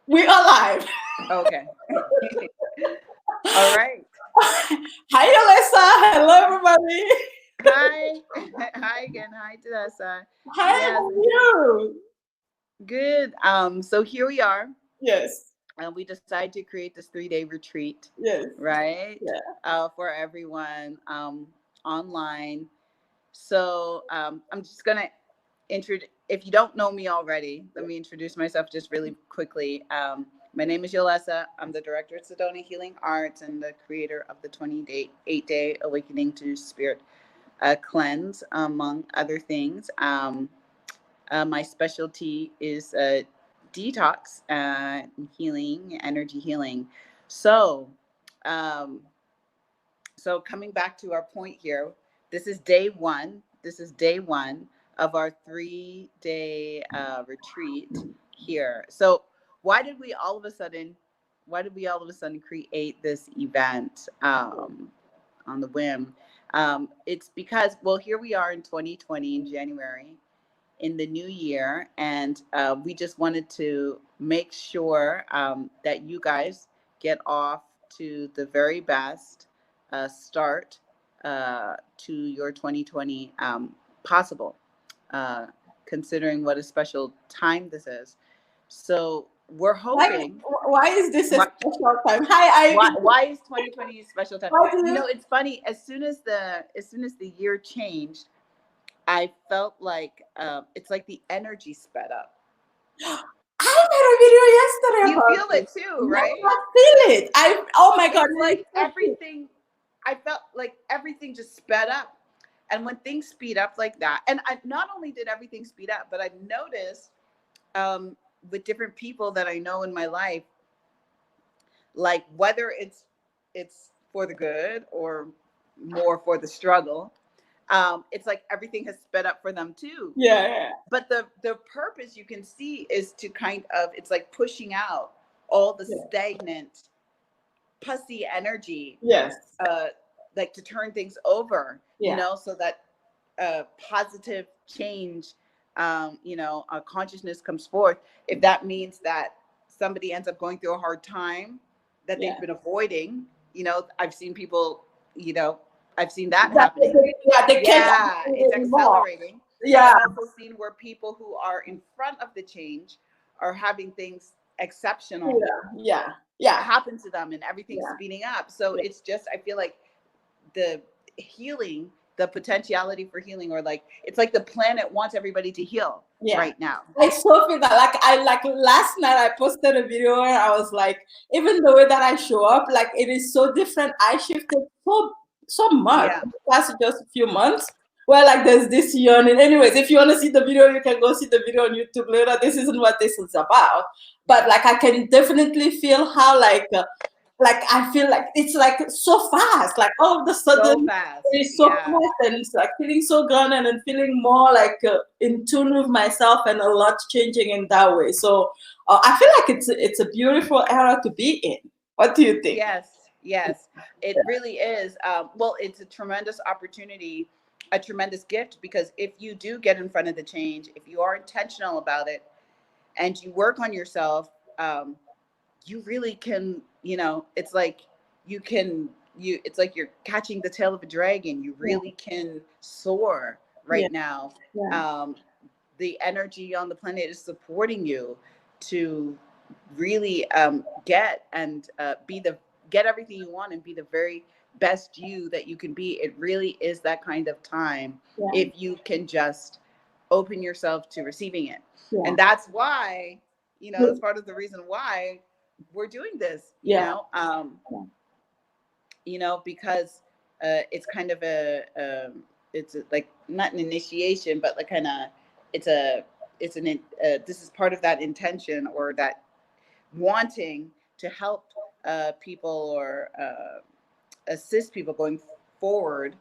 We are live. Okay. All right. Hi, Alyssa. Hello, everybody. Hi. Hi again. Hi, Tessa. Hi, how Yes, are you? good. So here we are. Yes, We decided to create this 3-day retreat, yes, right? yeah, For everyone online. So I'm just gonna introduce. If you don't know me already, let me introduce myself just really quickly. My name is Yolessa. I'm the director at Sedona Healing Arts and the creator of the 28 day Awakening to Spirit cleanse, among other things. My specialty is detox, healing, energy healing. So, um, so coming back to our point here, this is day one. This is day one of our 3-day retreat here. So, why did we all of a sudden? Why did we all of a sudden create this event on the whim? It's because, well, here we are in 2020 in January, in the new year, and we just wanted to make sure that you guys get off to the very best start to your 2020 possible, uh, considering what a special time this is. So we're Why, hoping. why is this a Why, special time? Hi, why is 2020 a special time? why do You you? know, it's funny. As soon as the year changed, I felt like it's like the energy sped up. I made a video yesterday You about feel this. it too, Yes, right? I feel it. Oh my God, It's it is like so good. everything. I felt like everything just sped up, and when things speed up like that, and I not only did everything speed up, but I've noticed um, with different people that I know in my life, like whether it's for the good or more for the struggle, it's like everything has sped up for them too. Yeah, yeah, But the purpose you can see is to kind of, it's like pushing out all the yeah. stagnant pussy energy, Yes, uh like to turn things over, yeah, so that positive change, consciousness comes forth. If that means that somebody ends up going through a hard time that they've yeah. been avoiding, I've seen people, you know I've seen that happening. Yeah, they can't Yeah, afford it's it anymore. accelerating. But Yeah, I've also seen where people who are in front of the change are having things exceptional yeah, yeah, yeah, happen to them, and everything's yeah, speeding up. So yeah. it's just, I feel like the healing, the potentiality for healing, or like it's like the planet wants everybody to heal Yeah. right now. I so feel that like last night I posted a video and I was like, even the way that I show up, like it is so different. I shifted so much Yeah. in the past just a few months. Where like there's this yearning. Anyways, if you want to see the video, you can go see the video on YouTube later. This isn't what this is about. But like I can definitely feel how like I feel like it's like so fast. Like all of a So sudden fast. it's so Yeah. fast and it's like feeling so grounded and feeling more like in tune with myself and a lot changing in that way. So I feel like it's a beautiful era to be in. What do you think? Yes, yes, it really is. Well, it's a tremendous opportunity, a tremendous gift, because if you do get in front of the change, if you are intentional about it, and you work on yourself, you really can, it's like you can, it's like you're catching the tail of a dragon. You Yeah, really can soar yeah, right now. yeah, Um, the energy on the planet is supporting you to really get and get everything you want and be the very best you that you can be. It really is that kind of time yeah, if you can just open yourself to receiving it. yeah, And that's why, yeah, that's part of the reason why we're doing this, yeah, because it's kind of it's like not an initiation, but like kind of, it's a, this is part of that intention, or that wanting to help people, or assist people going forward,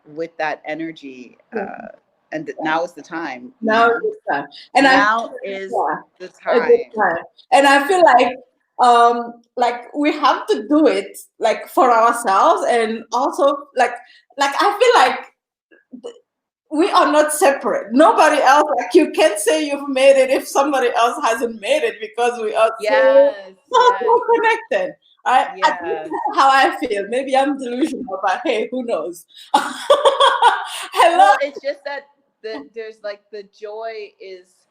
with that energy. yeah. And now is the time, Now it's time. And I now is yeah, the a good time. time. And I feel like we have to do it like for ourselves and also like I feel like we are not separate. Nobody else, like you can't say you've made it if somebody else hasn't made it, because we are Yes, yes, so connected. I think yes. that's how I feel. Maybe I'm delusional, but hey, who knows? Hello. Well, it's just that there's like the joy is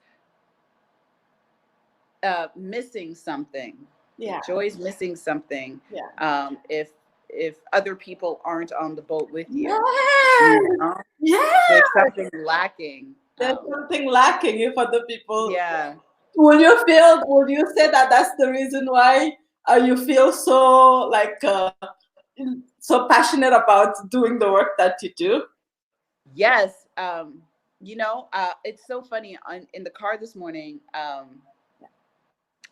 missing something. Yeah. Joy's missing something. Yeah. If other people aren't on the boat with you, Yes. you know, Yes. there's something lacking. There's something lacking if other people. Yeah. Would you say that that's the reason why you feel so like so passionate about doing the work that you do? Yes. It's so funny. In the car this morning, I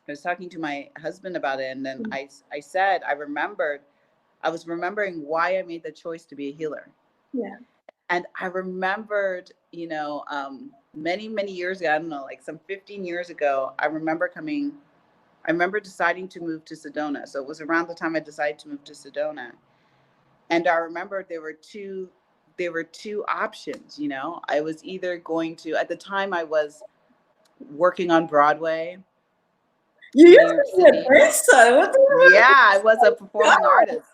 was talking to my husband about it, and then I said I was remembering why I made the choice to be a healer. Yeah. And I remembered, many, many years ago, I don't know, like some 15 years ago, I remember deciding to move to Sedona. So it was around the time I decided to move to Sedona. And I remember there were two options, I was either going to, at the time I was working on Broadway. You used to be a dancer. Yeah, I was a performing artist.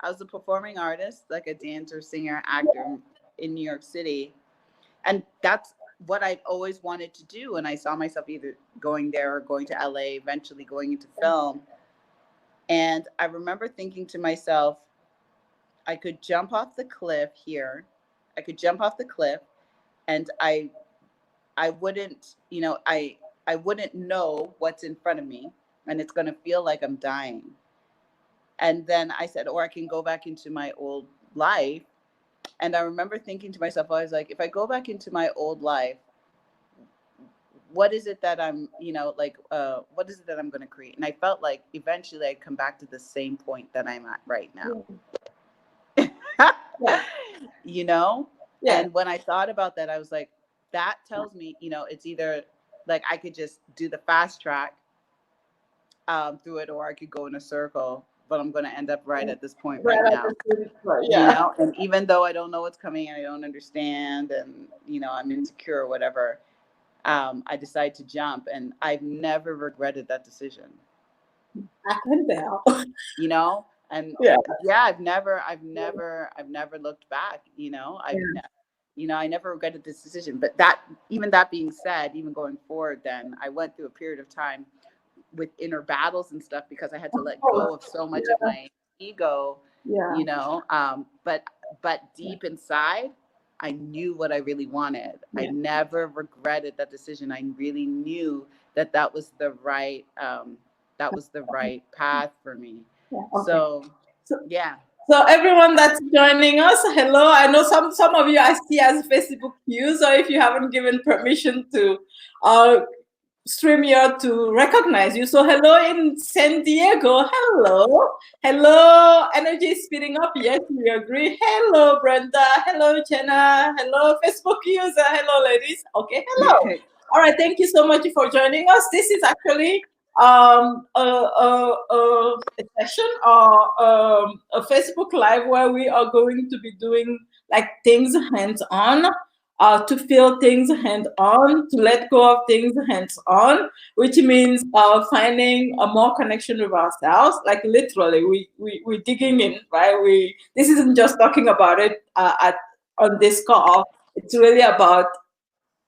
I was a performing artist, like a dancer, singer, actor in New York City. And that's what I've always wanted to do. And I saw myself either going there or going to LA, eventually going into film. And I remember thinking to myself, I could jump off the cliff here. I could jump off the cliff, and I wouldn't, I wouldn't know what's in front of me, and it's going to feel like I'm dying. And then I said, or I can go back into my old life. And I remember thinking to myself, I was like, if I go back into my old life, what is it that I'm, what is it that I'm going to create? And I felt like eventually I'd come back to the same point that I'm at right now. Yeah. Yeah. And when I thought about that, I was like, that tells me, it's either like I could just do the fast track through it, or I could go in a circle, but I'm going to end up right at this point right now. Yeah. And even though I don't know what's coming and I don't understand, and I'm insecure or whatever, I decided to jump, and I've never regretted that decision. I can tell. And yeah, I've never looked back. I never regretted this decision. But that being said, even going forward, then I went through a period of time with inner battles and stuff, because I had to let go of so much of my ego. But deep inside, I knew what I really wanted. I never regretted that decision. I really knew that was the right path for me. So everyone that's joining us, hello. I know some of you I see as Facebook user. If you haven't given permission to StreamYard to recognize you, so hello in San Diego. Hello. Energy is speeding up. Yes, we agree. Hello, Brenda. Hello, Jenna. Hello, Facebook user. Hello, ladies. Okay, hello. All right, thank you so much for joining us. This is actually a session or a Facebook Live where we are going to be doing like things hands-on, to feel things hands-on, to let go of things hands-on, which means finding a more connection with ourselves. Like literally, we're digging in, right? This isn't just talking about it on this call. It's really about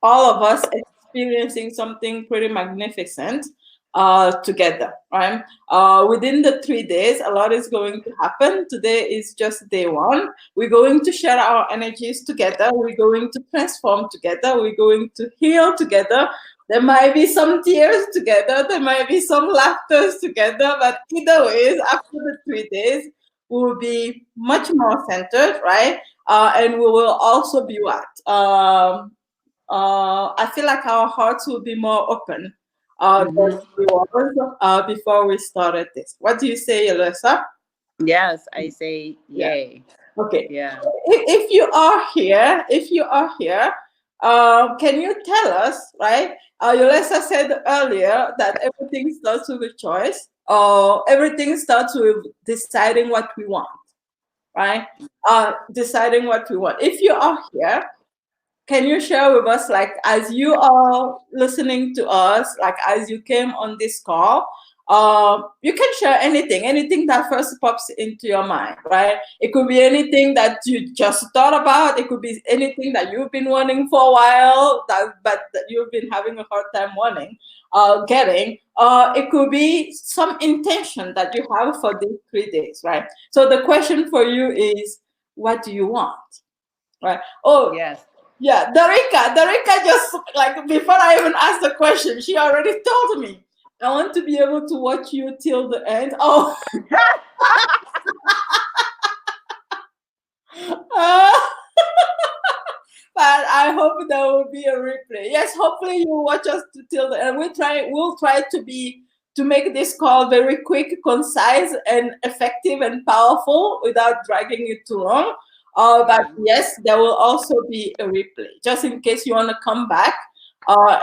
all of us experiencing something pretty magnificent together, right? Within the 3 days, a lot is going to happen. Today is just day one. We're going to share our energies together. We're going to transform together. We're going to heal together. There might be some tears together. There might be some laughters together. But either ways, after the 3 days, we will be much more centered, right? And we will also be what? I feel like our hearts will be more open than we was before we started this. What do you say, Alyssa? Yes, I say yay. Yeah. Okay. Yeah. If you are here, can you tell us, right? Alyssa said earlier that everything starts with a choice. Everything starts with deciding what we want, right? Deciding what we want. If you are here, can you share with us, like, as you are listening to us, like, as you came on this call, you can share anything that first pops into your mind, right? It could be anything that you just thought about. It could be anything that you've been wanting for a while, but that you've been having a hard time wanting, getting. It could be some intention that you have for these 3 days, right? So the question for you is, what do you want, right? Oh, Yes. yeah, Darika just, like, before I even asked the question, she already told me, I want to be able to watch you till the end. Oh, uh, but I hope there will be a replay. Yes, hopefully you watch us till the end. We'll try to make this call very quick, concise, and effective and powerful without dragging it too long. But yes, there will also be a replay, just in case you want to come back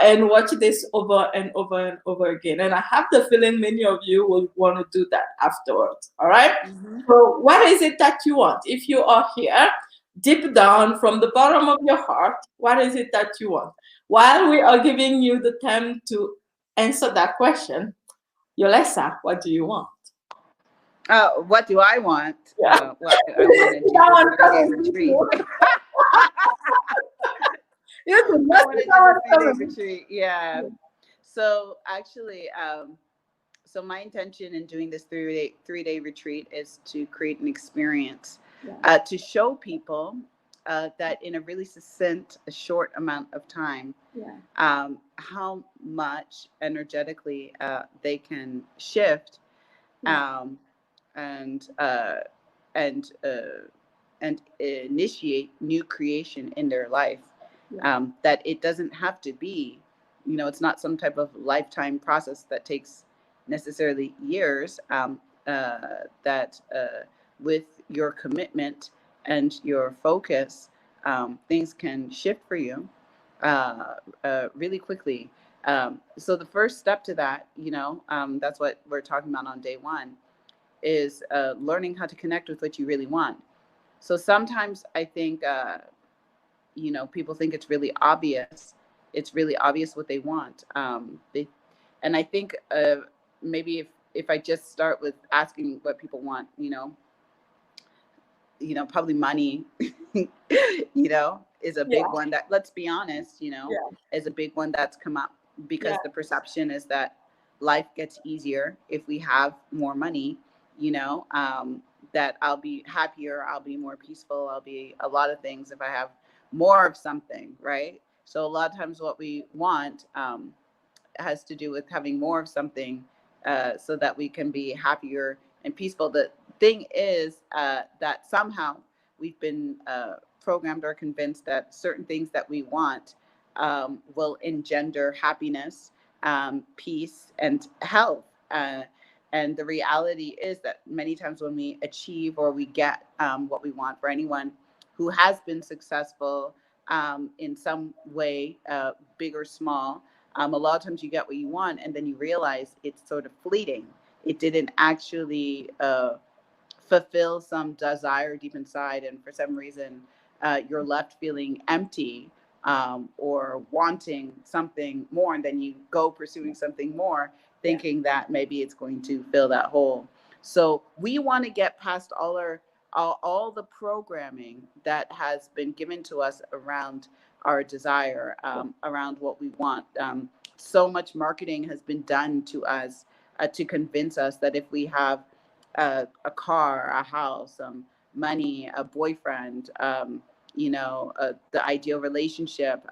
and watch this over and over and over again. And I have the feeling many of you will want to do that afterwards. All right. Mm-hmm. So, what is it that you want? If you are here, deep down from the bottom of your heart, what is it that you want? While we are giving you the time to answer that question, Yolesa, what do you want? What do I want? Yeah. Well, I want to do That the one 3-day coming. retreat. You do I not want to see do that one the 3-day coming. retreat. Yeah. So actually, so my intention in doing this 3-day retreat is to create an experience, to show people that in a really succinct, a short amount of time, how much energetically they can shift, um, and uh, and uh, and initiate new creation in their life. That it doesn't have to be, it's not some type of lifetime process that takes necessarily years. That with your commitment and your focus, things can shift for you really quickly. So the first step to that, that's what we're talking about on day one, is learning how to connect with what you really want. So sometimes I think, people think it's really obvious. It's really obvious what they want. And I think maybe if I just start with asking what people want, probably money, is a big one that, let's be honest, is a big one that's come up, because the perception is that life gets easier if we have more money, that I'll be happier, I'll be more peaceful, I'll be a lot of things if I have more of something, right? So a lot of times what we want has to do with having more of something, so that we can be happier and peaceful. The thing is that somehow we've been programmed or convinced that certain things that we want will engender happiness, peace, and health. And the reality is that many times when we achieve or we get what we want, for anyone who has been successful in some way, big or small, a lot of times you get what you want, and then you realize it's sort of fleeting. It didn't actually fulfill some desire deep inside, and for some reason, you're left feeling empty, or wanting something more, and then you go pursuing something more, thinking that maybe it's going to fill that hole. So we want to get past all the programming that has been given to us around our desire, around what we want. So much marketing has been done to us to convince us that if we have a car, a house, money, a boyfriend, the ideal relationship,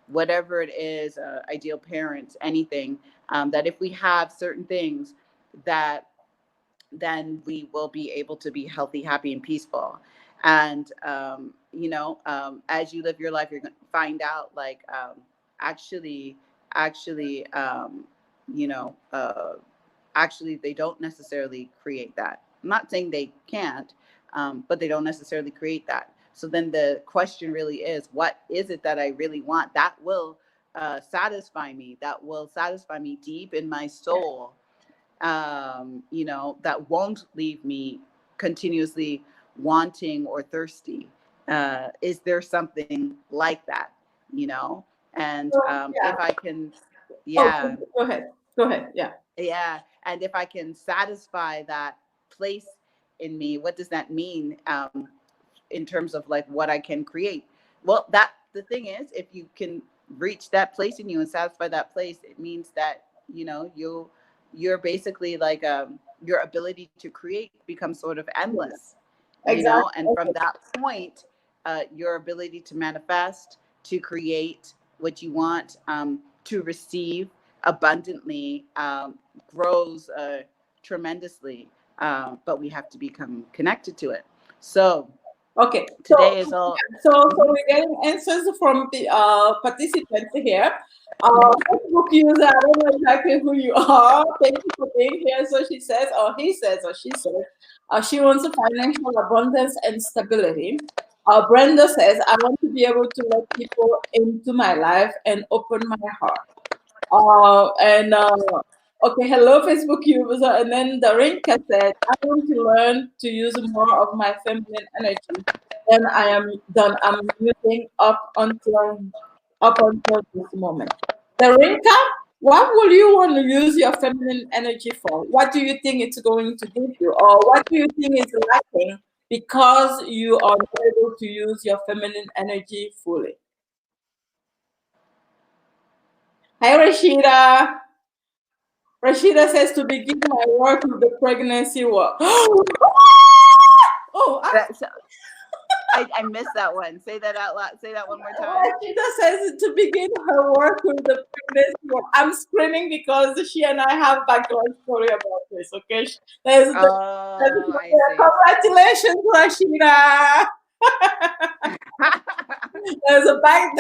whatever it is, ideal parents, anything, that if we have certain things, that then we will be able to be healthy, happy, and peaceful. And as you live your life, you're going to find out, like, actually, actually, you know, uh, actually, they don't necessarily create that. I'm not saying they can't, but they don't necessarily create that. So then the question really is, what is it that I really want that will satisfy me, that will satisfy me deep in my soul, that won't leave me continuously wanting or thirsty? Is there something like that? you know, and So, yeah. if I can, Oh, yeah, go ahead. Go ahead. Yeah. yeah, and if I can satisfy that place in me, what does that mean in terms of like what I can create? Well, that the thing is, if you can reach that place in you and satisfy that place, it means that you know you're basically like your ability to create becomes sort of Yeah. endless, you know, Exactly. and from that point, your ability to manifest, to create what you want, to receive abundantly grows tremendously, but we have to become connected to it. So Okay. today is all. So Mhm. we're getting answers from the participants here. Facebook user, I don't know exactly who you are. Thank you for being here. So she says, or he says, or she says, she wants a financial abundance and stability. Brenda says, I want to be able to let people into my life and open my heart. And okay, hello, Facebook user. And then Darinka said, I want to learn to use more of my feminine energy than I am done. I'm using up until this moment. Darinka, what will you want to use your feminine energy for? What do you think it's going to give you, or what do you think is lacking because you are not able to use your feminine energy fully? Hi, Rashida. Rashida says to begin my work with the pregnancy work. Oh, That's, I missed that one. Say that out loud. Say that one more time. Rashida says to begin her work with the pregnancy work. I'm screaming because she and I have background story about this. Okay, Oh, I see. congratulations, Rashida. There's a back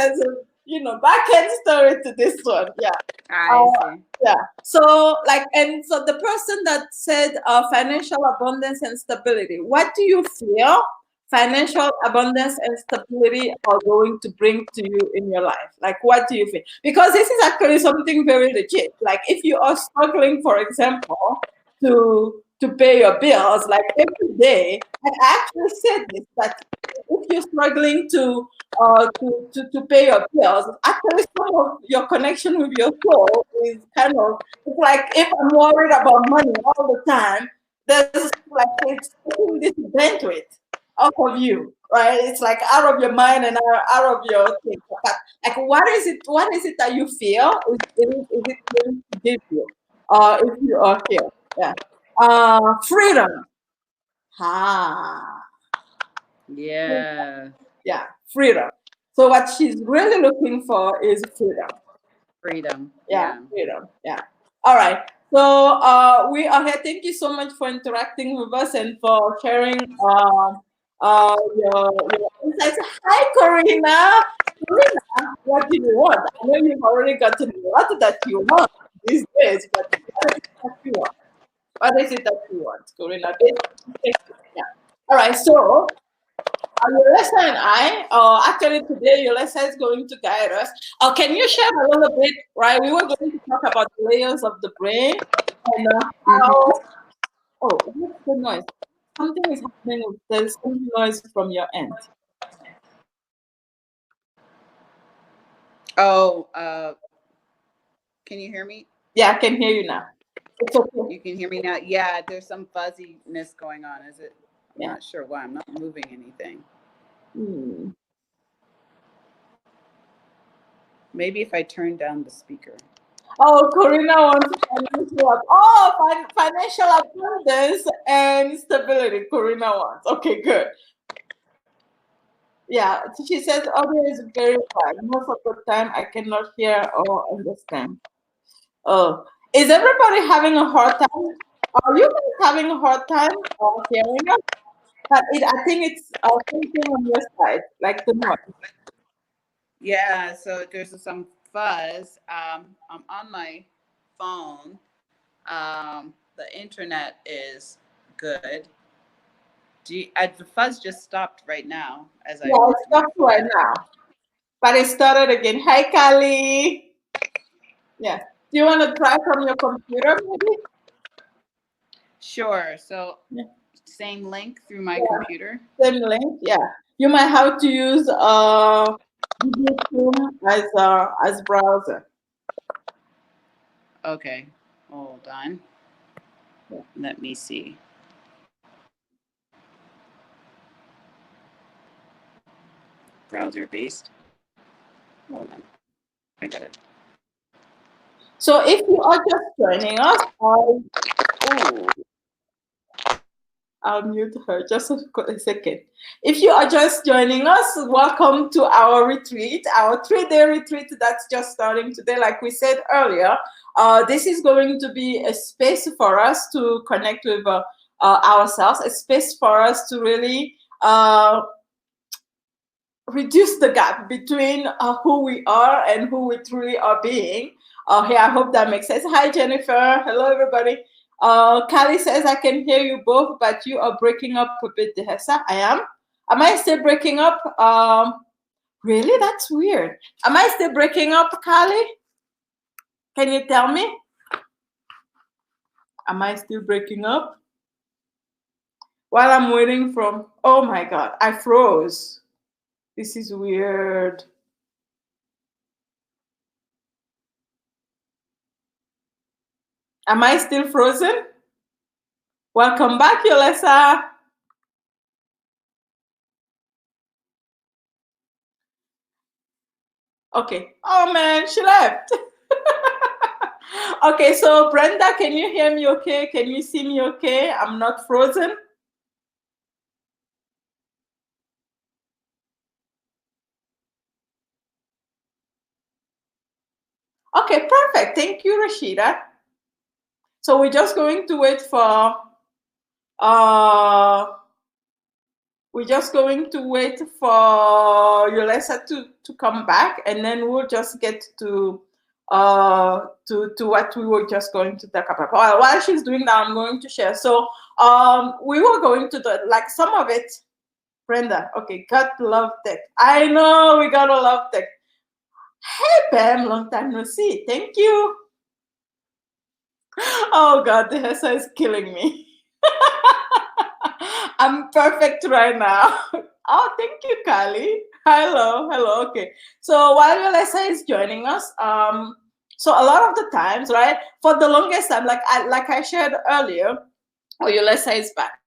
end story to this one. Yeah. I Uh, see. yeah. So so the person that said financial abundance and stability, what do you feel financial abundance and stability are going to bring to you in your life? Like, what do you feel? Because this is actually something very legit. Like, if you are struggling, for example, to pay your bills, like every day, and I actually said this, that if you're struggling to pay your bills, actually some of your connection with your soul is kind of, it's like if I'm worried about money all the time, there's like it's taking this bandwidth off of you, right? It's like out of your mind and out of your thing. But like what is it that you feel is it going to give you if you are here? Yeah. Freedom. Ah. Yeah. Yeah, freedom. So what she's really looking for is freedom. Freedom. Yeah, Yeah. freedom. Yeah. All right. So we are here. Thank you so much for interacting with us and for sharing your insights. Hi, Corina. Corina, what do you want? I know you've already gotten a lot that you want these days, but what is it that you want? What is it that you want, Corina? Yeah. All right. So Yolesa and I, actually today, Yolesa is going to guide us. Can you share a little bit, right? We were going to talk about the layers of the brain and Hmm. how, oh, what's the noise? Something is happening. There's some noise from your end. Oh, can you hear me? Yeah, I can hear you now. It's okay. You can hear me now. Yeah, there's some fuzziness going on. Is it? I'm Yeah. not sure why. I'm not moving anything. Hmm. Maybe if I turn down the speaker. Oh, Corina wants financial abundance and stability. Corina wants. Okay, good. Yeah, so she says audio is very bad. Most of the time I cannot hear or understand. Oh, is everybody having a hard time? Are you guys having a hard time hearing us? But I think it's something on your side, like the noise. Yeah, so there's some fuzz. I'm on my phone. The internet is good. The fuzz just stopped right now as I Yeah, it's moved my stopped right phone. now, but it started again. Hi, Kali. Yeah. Do you want to try from your computer, maybe? Sure. So Yeah. same link through my Yeah. computer. Same link. Yeah. You might have to use Google Chrome as browser. Okay, hold on. Let me see. Browser based. Hold on. I got it. So if you are just joining us, I'll mute her just a second. If you are just joining us, welcome to our retreat, our 3-day retreat that's just starting today. Like we said earlier, this is going to be a space for us to connect with ourselves, a space for us to really reduce the gap between who we are and who we truly are being. Here, I hope that makes sense. Hi, Jennifer. Hello, everybody. Callie says, I can hear you both, but you are breaking up a bit, Dehesa. I am. Am I still breaking up? Really? That's weird. Am I still breaking up, Callie? Can you tell me? Am I still breaking up? While I'm waiting from, oh my God, I froze. This is weird. Am I still frozen? Welcome back, Yolessa. Okay. Oh man, she left. Okay, so Brenda, can you hear me okay? Can you see me okay? I'm not frozen. Okay, perfect. Thank you, Rashida. So we're just going to wait for uh Yolessa to come back, and then we'll just get to what we were just going to talk about. While she's doing that, I'm going to share. So we were going to do like some of it. Brenda, okay, got love tech. I know we gotta love tech. Hey Pam, long time no see. Thank you. Oh God, the Hessa is killing me. I'm perfect right now. Oh, thank you, Kali. Hello. Okay. So while Yolessa is joining us, so a lot of the times, right, for the longest time, like I shared earlier, oh, Yolessa is back.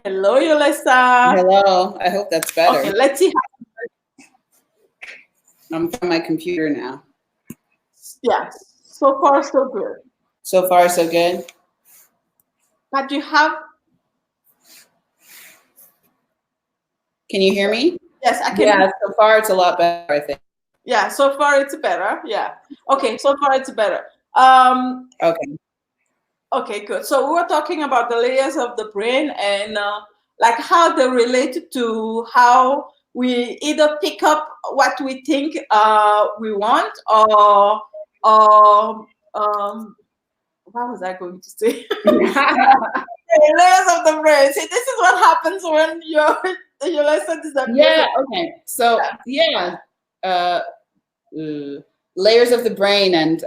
Hello, Yolessa. Hello. I hope that's better. Okay, let's see. I'm from my computer now. Yeah, so far so good. So far so good. But you have. Can you hear me? Yes, I can. Yeah, so far it's a lot better, I think. Yeah, so far it's better. Yeah. Okay, so far it's better. Okay. Okay, good. So we were talking about the layers of the brain and like how they relate to how we either pick up what we think we want or what was I going to say? Layers of the brain. See, this is what happens when your lesson disappears. Yeah. Okay. So layers of the brain, and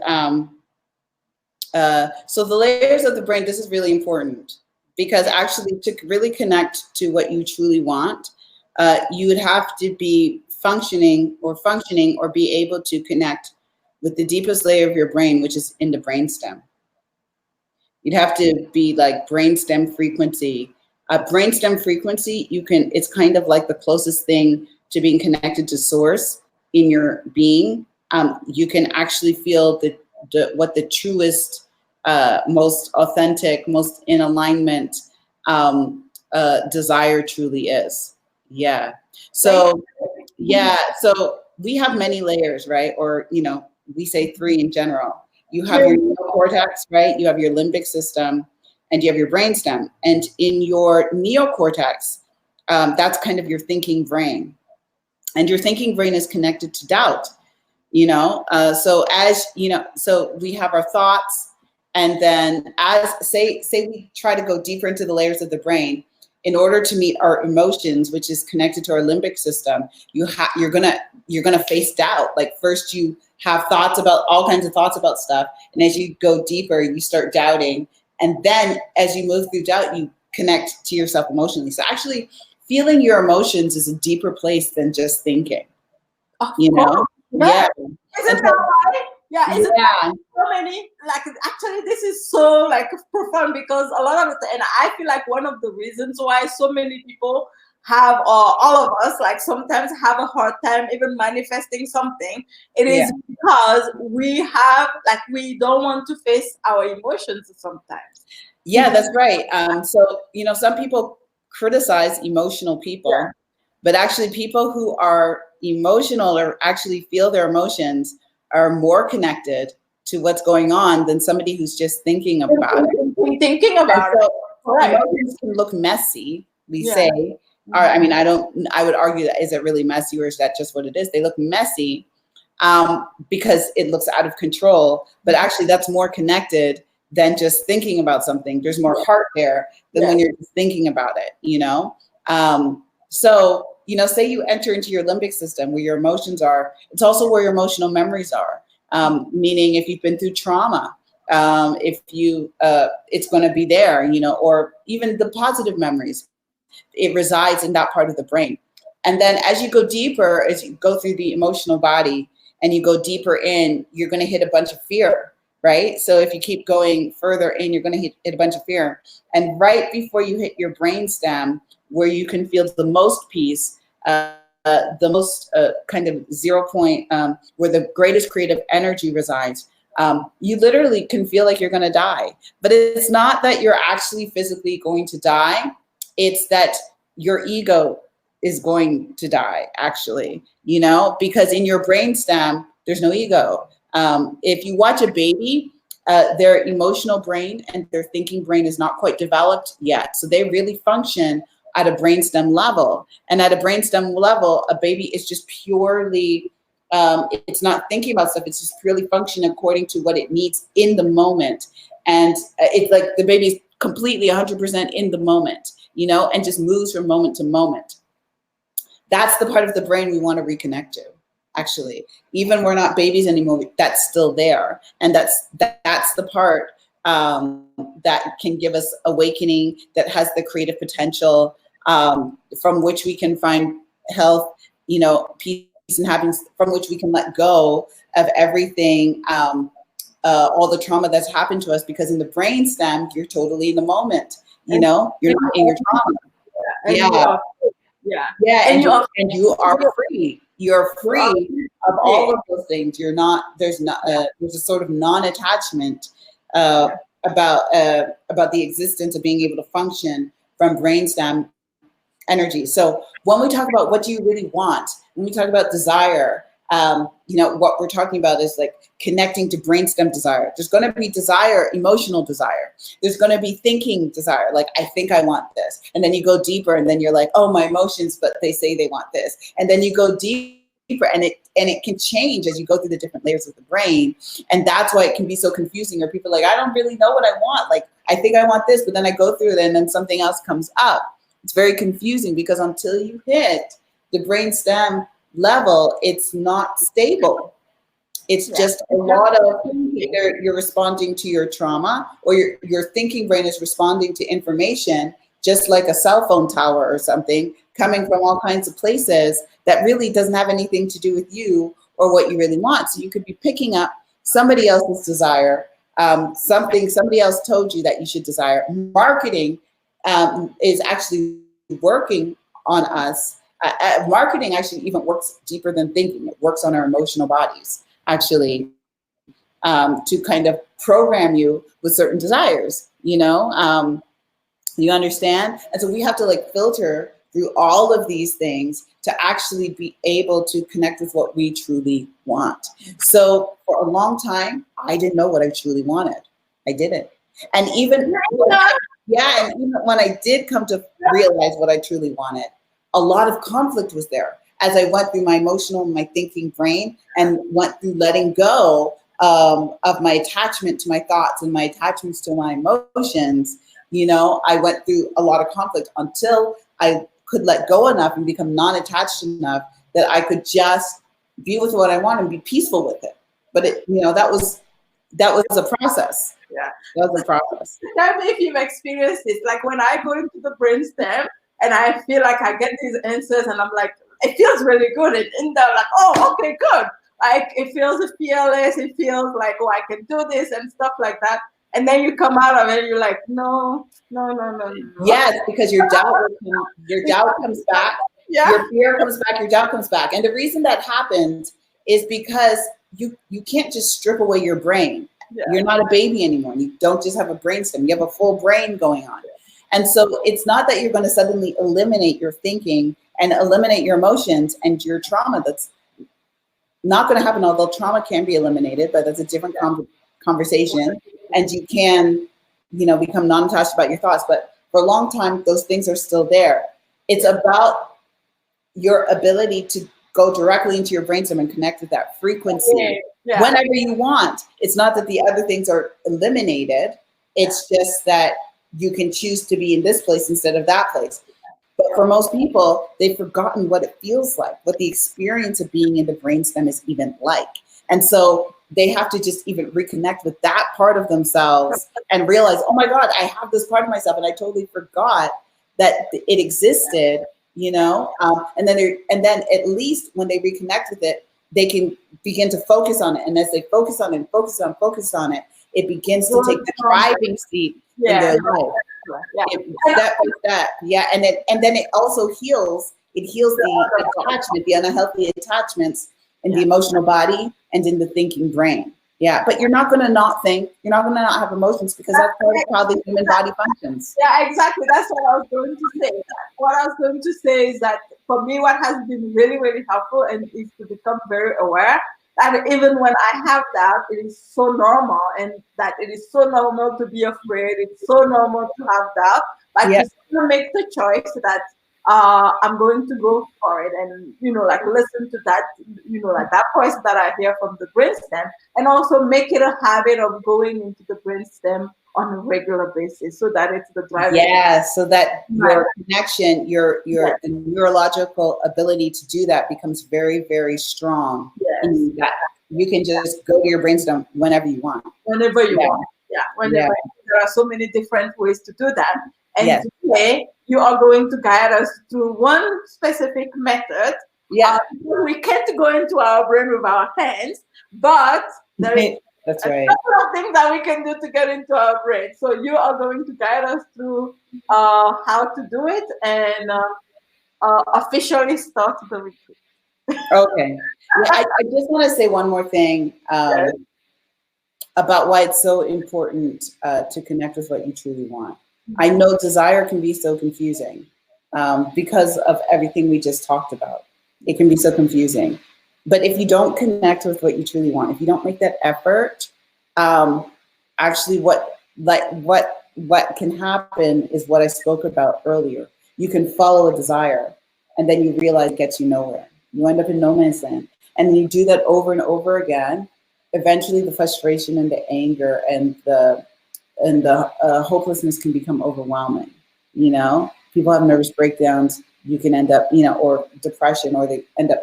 so the layers of the brain. This is really important because actually, to really connect to what you truly want, you would have to be functioning or be able to connect with the deepest layer of your brain, which is in the brainstem. You'd have to be like brainstem frequency. Brainstem frequency, it's kind of like the closest thing to being connected to source in your being. You can actually feel what the truest, most authentic, most in alignment desire truly is. Yeah. So we have many layers, right? Or, we say 3 in general. You have your neocortex, right? You have your limbic system, and you have your brainstem. And in your neocortex, that's kind of your thinking brain. And your thinking brain is connected to doubt, so we have our thoughts, and then say we try to go deeper into the layers of the brain. In order to meet our emotions, which is connected to our limbic system, you're gonna face doubt. Like first you have thoughts about all kinds of thoughts about stuff, and as you go deeper, you start doubting, and then as you move through doubt, you connect to yourself emotionally. So actually, feeling your emotions is a deeper place than just thinking. Of you course. know? Yeah. And Isn't that so, right? Yeah, isn't that yeah, so many? Like, actually, this is so like profound because a lot of it, and I feel like one of the reasons why so many people have, or all of us, like sometimes have a hard time even manifesting something. It yeah. is because we have, like, we don't want to face our emotions sometimes. Yeah, that's right. So, some people criticize emotional Yeah. people, but actually, people who are emotional or actually feel their emotions are more connected to what's going on than somebody who's just thinking about it. Thinking And about it. so, Right. emotions can look messy, we Yeah. say. Or, I mean, I would argue that is it really messy or is that just what it is? They look messy because it looks out of control, but actually that's more connected than just thinking about something. There's more heart there than when you're just thinking about it. So, say you enter into your limbic system where your emotions are, it's also where your emotional memories are. Meaning if you've been through trauma, if you, it's going to be there, or even the positive memories, it resides in that part of the brain. And then as you go deeper, as you go through the emotional body and you go deeper in, you're going to hit a bunch of fear, right? So if you keep going further in, you're going to hit a bunch of fear. And right before you hit your brainstem, where you can feel the most peace, the most kind of 0 point, where the greatest creative energy resides, you literally can feel like you're going to die. But it's not that you're actually physically going to die. It's that your ego is going to die, actually, because in your brainstem, there's no ego. If you watch a baby, their emotional brain and their thinking brain is not quite developed yet. So they really function at a brainstem level. And at a brainstem level, a baby is just purely, it's not thinking about stuff. It's just purely functioning according to what it needs in the moment. And it's like the baby's completely 100% in the moment, and just moves from moment to moment. That's the part of the brain we want to reconnect to, actually. Even we're not babies anymore, that's still there. And that's the part that can give us awakening, that has the creative potential, from which we can find health, peace and happiness, from which we can let go of everything, all the trauma that's happened to us, because in the brainstem, you're totally in the moment, you're not in your trauma. Yeah, and you are free. You're free of all of those things. You're not. There's a sort of non-attachment about the existence of being able to function from brainstem energy. So when we talk about what do you really want, when we talk about desire, what we're talking about is like connecting to brainstem desire. There's going to be desire, emotional desire. There's going to be thinking desire, like I think I want this. And then you go deeper and then you're like, oh, my emotions, but they say they want this. And then you go deeper and it can change as you go through the different layers of the brain. And that's why it can be so confusing, or people are like, I don't really know what I want. Like, I think I want this, but then I go through it and then something else comes up. It's very confusing because until you hit the brainstem level, it's not stable. It's just a lot of either you're responding to your trauma, or your thinking brain is responding to information, just like a cell phone tower or something, coming from all kinds of places that really doesn't have anything to do with you or what you really want. So you could be picking up somebody else's desire, something somebody else told you that you should desire. Marketing is actually working on us. Marketing actually even works deeper than thinking. It works on our emotional bodies, actually, to kind of program you with certain desires, you understand? And so we have to like filter through all of these things to actually be able to connect with what we truly want. So for a long time, I didn't know what I truly wanted. I didn't. And even and even when I did come to realize what I truly wanted, a lot of conflict was there as I went through my emotional and my thinking brain and went through letting go of my attachment to my thoughts and my attachments to my emotions. I went through a lot of conflict until I could let go enough and become non-attached enough that I could just be with what I want and be peaceful with it. But that was a process. Yeah, that was a process. Tell me if you've experienced this. Like when I go into the brainstem and I feel like I get these answers, and I'm like, it feels really good. And they're like, oh, okay, good. Like it feels fearless. It feels like, oh, I can do this and stuff like that. And then you come out of it, and you're like, no, no, no, no, no. Yes, because your doubt comes back, Yeah. your fear comes back, your doubt comes back. And the reason that happens is because you can't just strip away your brain. Yeah. You're not a baby anymore. You don't just have a brainstem. You have a full brain going on. And so it's not that you're going to suddenly eliminate your thinking and eliminate your emotions and your trauma. That's not going to happen, although trauma can be eliminated, but that's a different conversation. And you can, become non-attached about your thoughts. But for a long time, those things are still there. It's about your ability to go directly into your brainstem and connect with that frequency whenever you want. It's not that the other things are eliminated. It's just that you can choose to be in this place instead of that place. But for most people, they've forgotten what it feels like, what the experience of being in the brainstem is even like. And so they have to just even reconnect with that part of themselves and realize, oh my God, I have this part of myself and I totally forgot that it existed, and then at least when they reconnect with it, they can begin to focus on it. And as they focus on it and focus on it, it begins to take the driving seat in their life. Step by step. Yeah. And then it also heals. It heals the attachment, the unhealthy attachments in the emotional body and in the thinking brain. Yeah. But you're not going to not think. You're not going to not have emotions because that's part of how the human body functions. Yeah, exactly. That's what I was going to say. What I was going to say is that for me, what has been really, really helpful is to become very aware that even when I have doubt, it is so normal, and that it is so normal to be afraid. It's so normal to have doubt, but you still make the choice that I'm going to go for it, and listen to that, that voice that I hear from the brainstem, and also make it a habit of going into the brainstem on a regular basis, so that it's the driver. Yeah, so that your connection, your neurological ability to do that becomes very, very strong. And that you can just go to your brainstem whenever you want. Whenever you want. Yeah, whenever. There are so many different ways to do that. And today, you are going to guide us through one specific method. Yeah. We can't go into our brain with our hands, but there is That's a couple of things that we can do to get into our brain. So you are going to guide us through how to do it and officially start the retreat. Okay. I just want to say one more thing about why it's so important to connect with what you truly want. I know desire can be so confusing because of everything we just talked about. It can be so confusing. But if you don't connect with what you truly want, if you don't make that effort, actually what can happen is what I spoke about earlier. You can follow a desire and then you realize it gets you nowhere. You end up in no man's land. And you do that over and over again. Eventually the frustration and the anger and the hopelessness can become overwhelming. People have nervous breakdowns. You can end up, or depression, or they end up,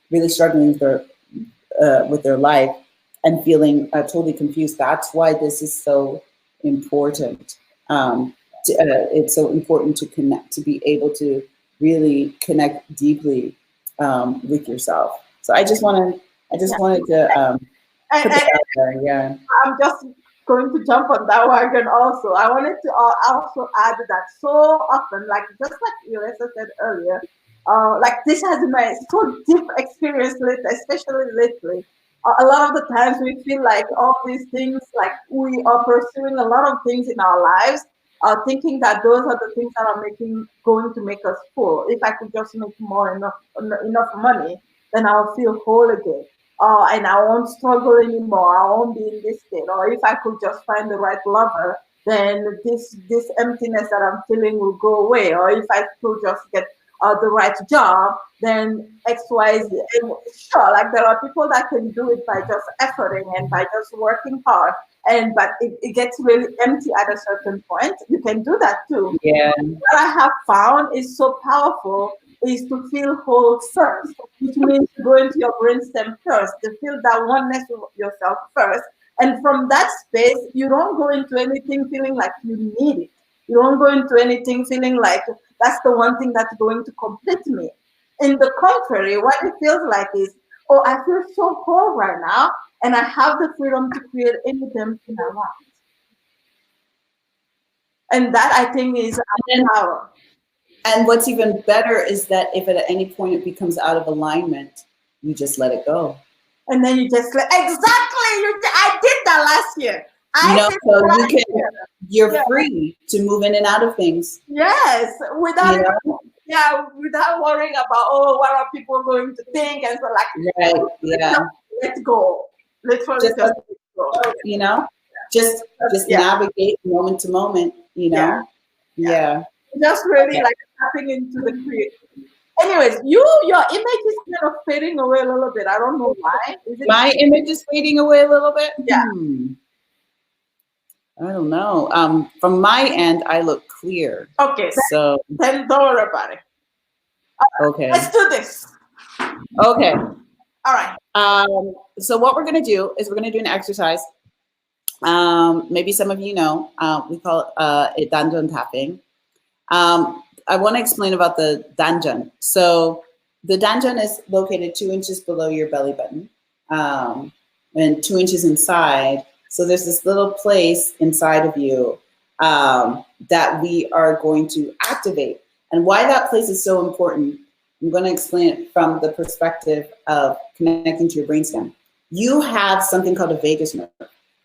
really struggling with their life and feeling totally confused. That's why this is so important. It's so important to connect, to be able to really connect deeply with yourself. So I just wanted to put that out there. Yeah. I'm just going to jump on that wagon also. I wanted to also add that so often, just like Elisa said earlier, this has been my so deep experience especially lately. A lot of the times we feel like all these things, like we are pursuing a lot of things in our lives, thinking that those are the things that are going to make us full. If I could just make enough money, then I'll feel whole again. And I won't struggle anymore. I won't be in this state. Or if I could just find the right lover, then this emptiness that I'm feeling will go away. Or if I could just get the right job, then X, Y, Z. And sure, there are people that can do it by just efforting and by just working hard. But it gets really empty at a certain point. You can do that too. Yeah. What I have found is so powerful is to feel whole first, which means to go into your brainstem first, to feel that oneness with yourself first. And from that space, you don't go into anything feeling like you need it. You don't go into anything feeling like that's the one thing that's going to complete me. In the contrary, what it feels like is, oh, I feel so cold right now, and I have the freedom to create any damn thing I want. And that I think is our power. And what's even better is that if at any point it becomes out of alignment, you just let it go. And then you just like, exactly, I did that last year. You're free to move in and out of things. Yes, without without worrying about, oh, what are people going to think, and so let's go. Literally, just go. Just navigate moment to moment. Just really like tapping into the creative. Anyways, your image is kind of fading away a little bit. I don't know why. My image is fading away a little bit? Yeah. I don't know. From my end, I look clear. Okay. So then don't worry about it. Okay. Let's do this. Okay. All right. So what we're going to do is we're going to do an exercise. Maybe some of you know, we call it dungeon tapping. I want to explain about the dungeon. So the dungeon is located 2 inches below your belly button and 2 inches inside. So there's this little place inside of you that we are going to activate. And why that place is so important, I'm going to explain it from the perspective of connecting to your brainstem. You have something called a vagus nerve,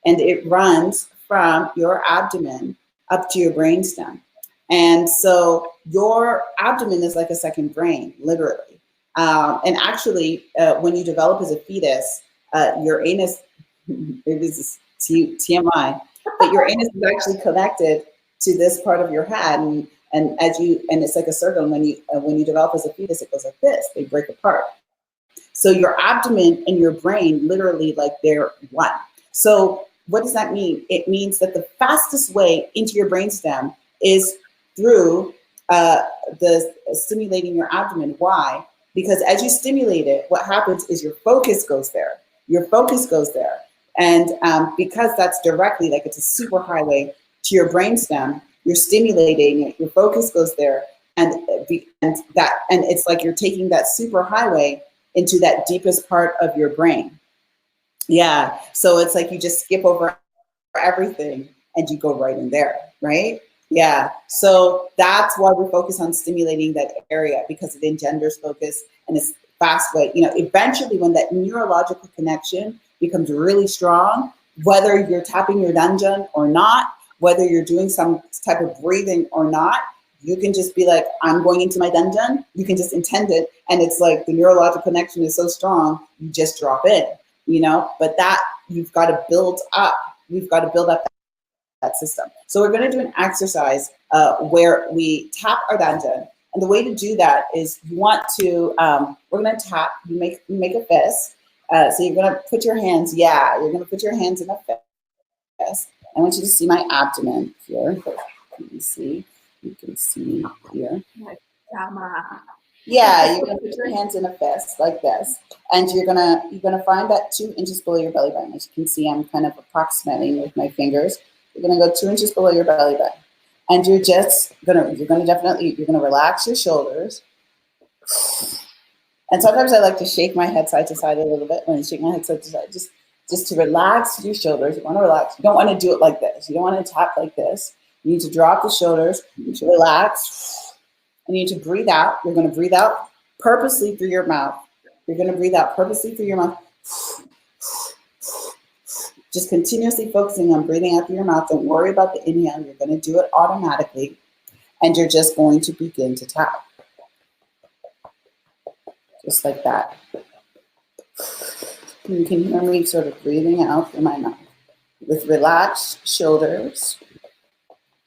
and it runs from your abdomen up to your brainstem. And so your abdomen is like a second brain, literally. And actually, when you develop as a fetus, your anus, maybe this is TMI, but your anus is actually connected to this part of your head, and it's like a circle. And when you develop as a fetus, it goes like this. They break apart. So your abdomen and your brain, literally, like they're one. So what does that mean? It means that the fastest way into your brainstem is through the stimulating your abdomen. Why? Because as you stimulate it, what happens is your focus goes there. Your focus goes there. And because that's directly, like it's a super highway to your brainstem, you're stimulating it, your focus goes there. And it's like you're taking that super highway into that deepest part of your brain. Yeah. So it's like you just skip over everything and you go right in there, right? Yeah. So that's why we focus on stimulating that area, because it engenders focus and it's fast way. Eventually when that neurological connection becomes really strong, whether you're tapping your dungeon or not, whether you're doing some type of breathing or not, you can just be like, I'm going into my dungeon. You can just intend it. And it's like the neurological connection is so strong, you just drop in, but that you've got to build up. We've got to build up that system. So we're going to do an exercise where we tap our dungeon. And the way to do that is you want to, we're going to tap, you make a fist. So you're going to put your hands, you're going to put your hands in a fist. I want you to see my abdomen here. You can see here. Yeah, you're gonna put your hands in a fist like this, and you're gonna find that 2 inches below your belly button. As you can see, I'm kind of approximating with my fingers. You're gonna go 2 inches below your belly button, and you're gonna relax your shoulders. And sometimes I like to shake my head side to side a little bit. When I shake my head side to side, just to relax your shoulders. You want to relax. You don't want to do it like this. You don't want to tap like this. You need to drop the shoulders. You need to relax. And you need to breathe out. You're going to breathe out purposely through your mouth. You're going to breathe out purposely through your mouth. Just continuously focusing on breathing out through your mouth. Don't worry about the inhale. You're going to do it automatically. And you're just going to begin to tap. Just like that. You can hear me sort of breathing out through my mouth. With relaxed shoulders,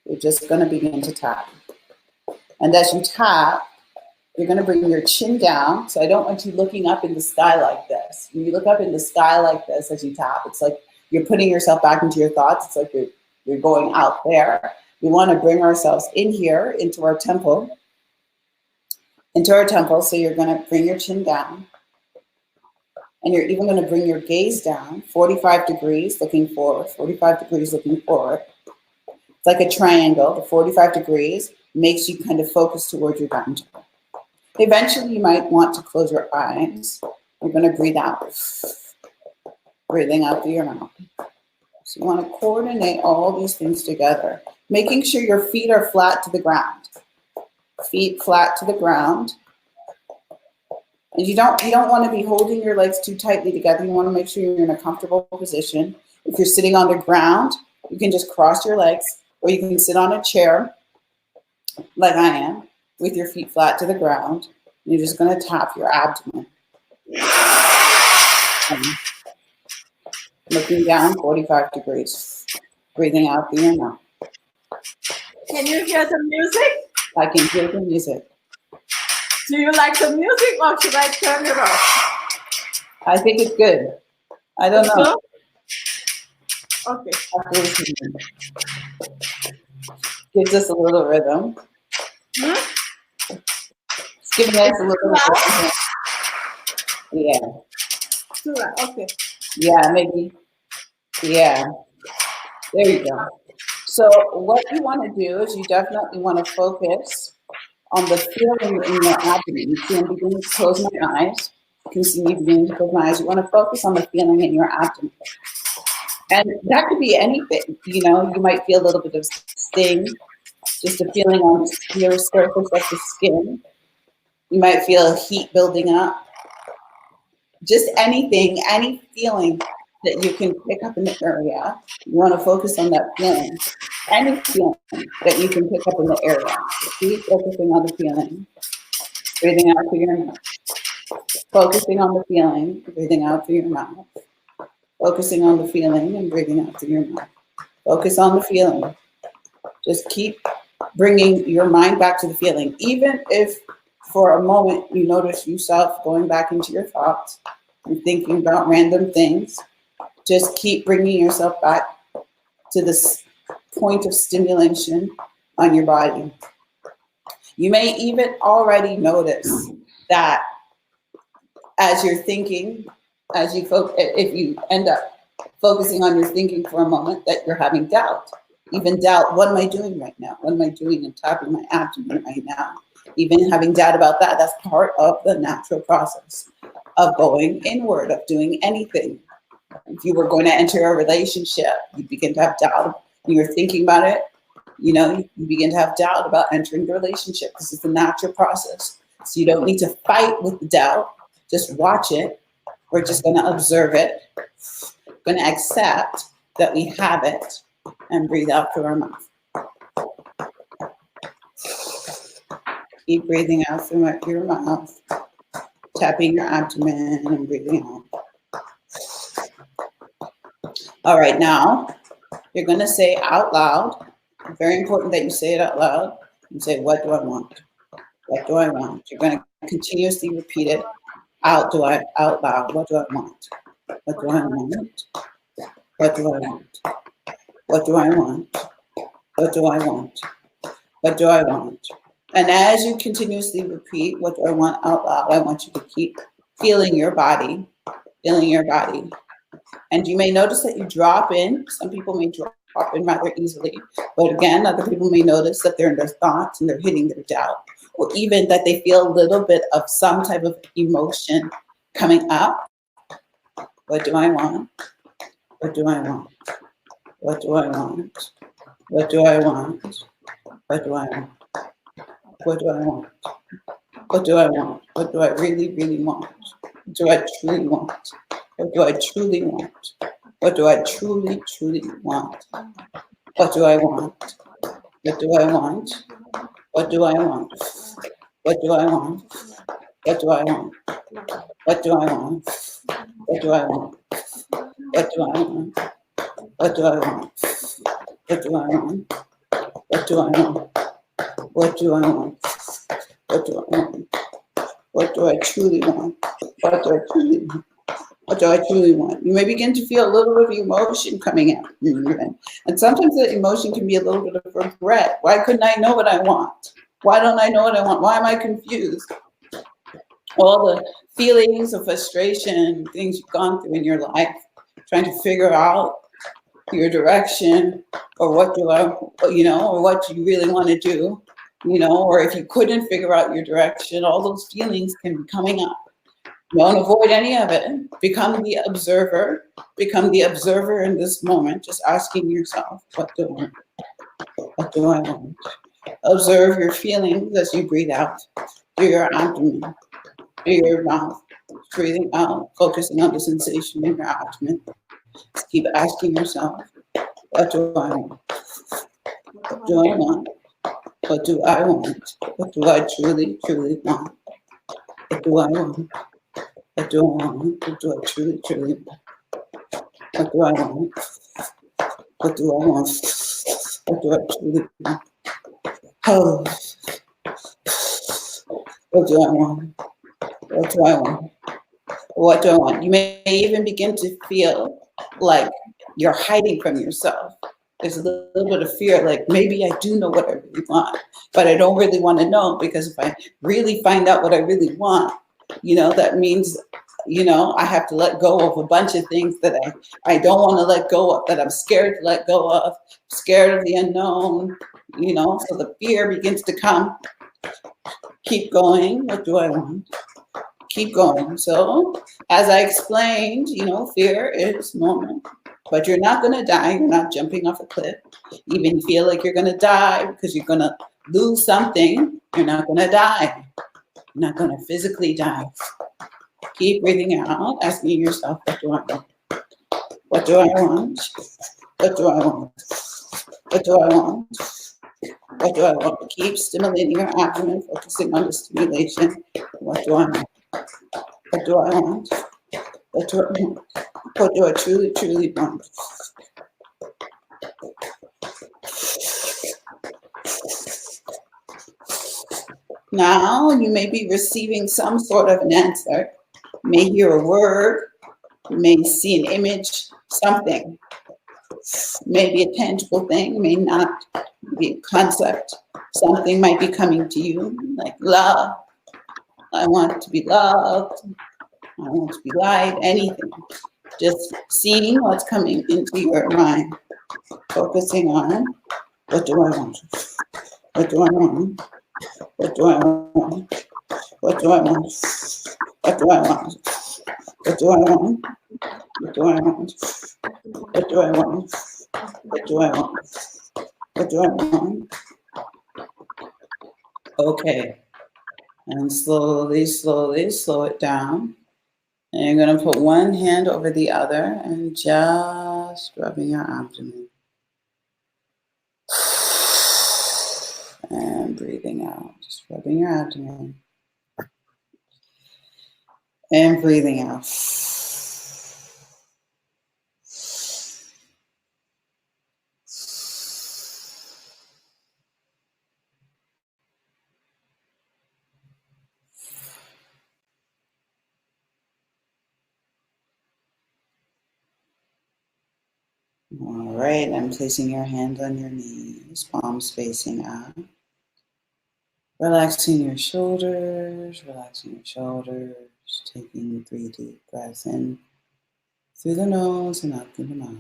you're just going to begin to tap. And as you tap, you're going to bring your chin down. So I don't want you looking up in the sky like this. When you look up in the sky like this as you tap, it's like you're putting yourself back into your thoughts. It's like you're going out there. We want to bring ourselves in here, into our temple. So you're going to bring your chin down. And you're even going to bring your gaze down, 45 degrees looking forward, 45 degrees looking forward. It's like a triangle. The 45 degrees makes you kind of focus towards your dungeon. Eventually, you might want to close your eyes. You're going to breathe out, breathing out through your mouth. So you want to coordinate all these things together, making sure your feet are flat to the ground. Feet flat to the ground. And you don't want to be holding your legs too tightly together. You want to make sure you're in a comfortable position. If you're sitting on the ground, you can just cross your legs, or you can sit on a chair like I am with your feet flat to the ground. You're just going to tap your abdomen. Looking down 45 degrees. Breathing out through your mouth. Can you hear the music? I can hear the music. Do you like the music, or should I turn it off? I think it's good. I don't know. Okay. Gives us a little rhythm. It's giving us a little rhythm. Yeah. Too loud. Okay. Yeah, maybe. Yeah. There you go. So what you want to do is you definitely want to focus on the feeling in your abdomen. You see, I'm beginning to close my eyes. You can see me beginning to close my eyes. You want to focus on the feeling in your abdomen. And that could be anything. You know, you might feel a little bit of sting, just a feeling on your surface of the skin. You might feel heat building up. Just anything, any feeling that you can pick up in the area. You want to focus on that feeling. Any feeling that you can pick up in the area. Keep focusing on the feeling. Breathing out through your mouth. Focusing on the feeling. Breathing out through your mouth. Focusing on the feeling and breathing out through your mouth. Focus on the feeling. Just keep bringing your mind back to the feeling. Even if for a moment you notice yourself going back into your thoughts and thinking about random things, just keep bringing yourself back to this point of stimulation on your body. You may even already notice that as you're thinking, if you end up focusing on your thinking for a moment, that you're having doubt. Even doubt, what am I doing right now? What am I doing and tapping my abdomen right now? Even having doubt about that, that's part of the natural process of going inward, of doing anything. If you were going to enter a relationship, you begin to have doubt. You're thinking about it, you know, you begin to have doubt about entering the relationship. This is the natural process. So you don't need to fight with the doubt. Just watch it. We're just going to observe it. Going to accept that we have it and breathe out through our mouth. Keep breathing out through your mouth, tapping your abdomen and breathing out. All right, now you're going to say out loud. Very important that you say it out loud. You say, what do I want? What do I want? You're going to continuously repeat it out loud. What do I want? What do I want? What do I want? What do I want? What do I want? What do I want? And as you continuously repeat, what do I want out loud, I want you to keep feeling your body, And you may notice that you drop in. Some people may drop in rather easily. But again, other people may notice that they're in their thoughts and they're hitting their doubt. Or even that they feel a little bit of some type of emotion coming up. What do I want? What do I want? What do I want? What do I want? What do I want? What do I want? What do I want? What do I really, really want? What do I truly want? What do I truly want? What do I truly, truly want? What do I want? What do I want? What do I want? What do I want? What do I want? What do I want? What do I want? What do I want? What do I want? What do I want? What do I want? What do I want? What do I want? What do I truly want? What do I truly want? What do I truly want? You may begin to feel a little bit of emotion coming out. And sometimes the emotion can be a little bit of regret. Why couldn't I know what I want? Why don't I know what I want? Why am I confused? All the feelings of frustration, things you've gone through in your life, trying to figure out your direction or what do I, or what you really want to do. you know, or if you couldn't figure out your direction, all those feelings can be coming up. Don't avoid any of it. Become the observer. Become the observer in this moment, just asking yourself, what do I want? What do I want? Observe your feelings as you breathe out through your abdomen, through your mouth, breathing out, focusing on the sensation in your abdomen. Just keep asking yourself, what do I want? What do I want? What do I want? What do I truly, truly want? What do I want? What do I want? What do I truly, truly want? What do I want? What do I want? What do I truly want? Oh, what do I want? What do I want? What do I want? You may even begin to feel like you're hiding from yourself. There's a little bit of fear, like maybe I do know what I really want, but I don't really want to know, because if I really find out what I really want, you know, that means, you know, I have to let go of a bunch of things that I don't want to let go of, that I'm scared to let go of, scared of the unknown, you know, so the fear begins to come. Keep going. What do I want? Keep going. So as I explained, you know, fear is normal, but you're not going to die. You're not jumping off a cliff. Even feel like you're going to die because you're going to lose something. You're not going to die. You're not going to physically die. Keep breathing out, asking yourself, what do I want? What do I want? What do I want? What do I want? What do I want? Keep stimulating your abdomen, focusing on the stimulation. What do I want? What do I want? What do I want? What do I truly, truly want? Now you may be receiving some sort of an answer. You may hear a word. You may see an image, something. Maybe a tangible thing, may not be a concept. Something might be coming to you, like love. I want to be loved. I want to be liked, anything. Just seeing what's coming into your mind. Focusing on, what do I want? What do I want? What do I want? What do I want? What do I want? What do I want? What do I want? What do I want? What do I want? What do I want? Okay. And slowly, slowly slow it down. And you're going to put one hand over the other and just rubbing your abdomen. And breathing out. Just rubbing your abdomen. And breathing out. All right, I'm placing your hand on your knees, palms facing out. Relaxing your shoulders, taking 3 deep breaths in through the nose and out through the mouth.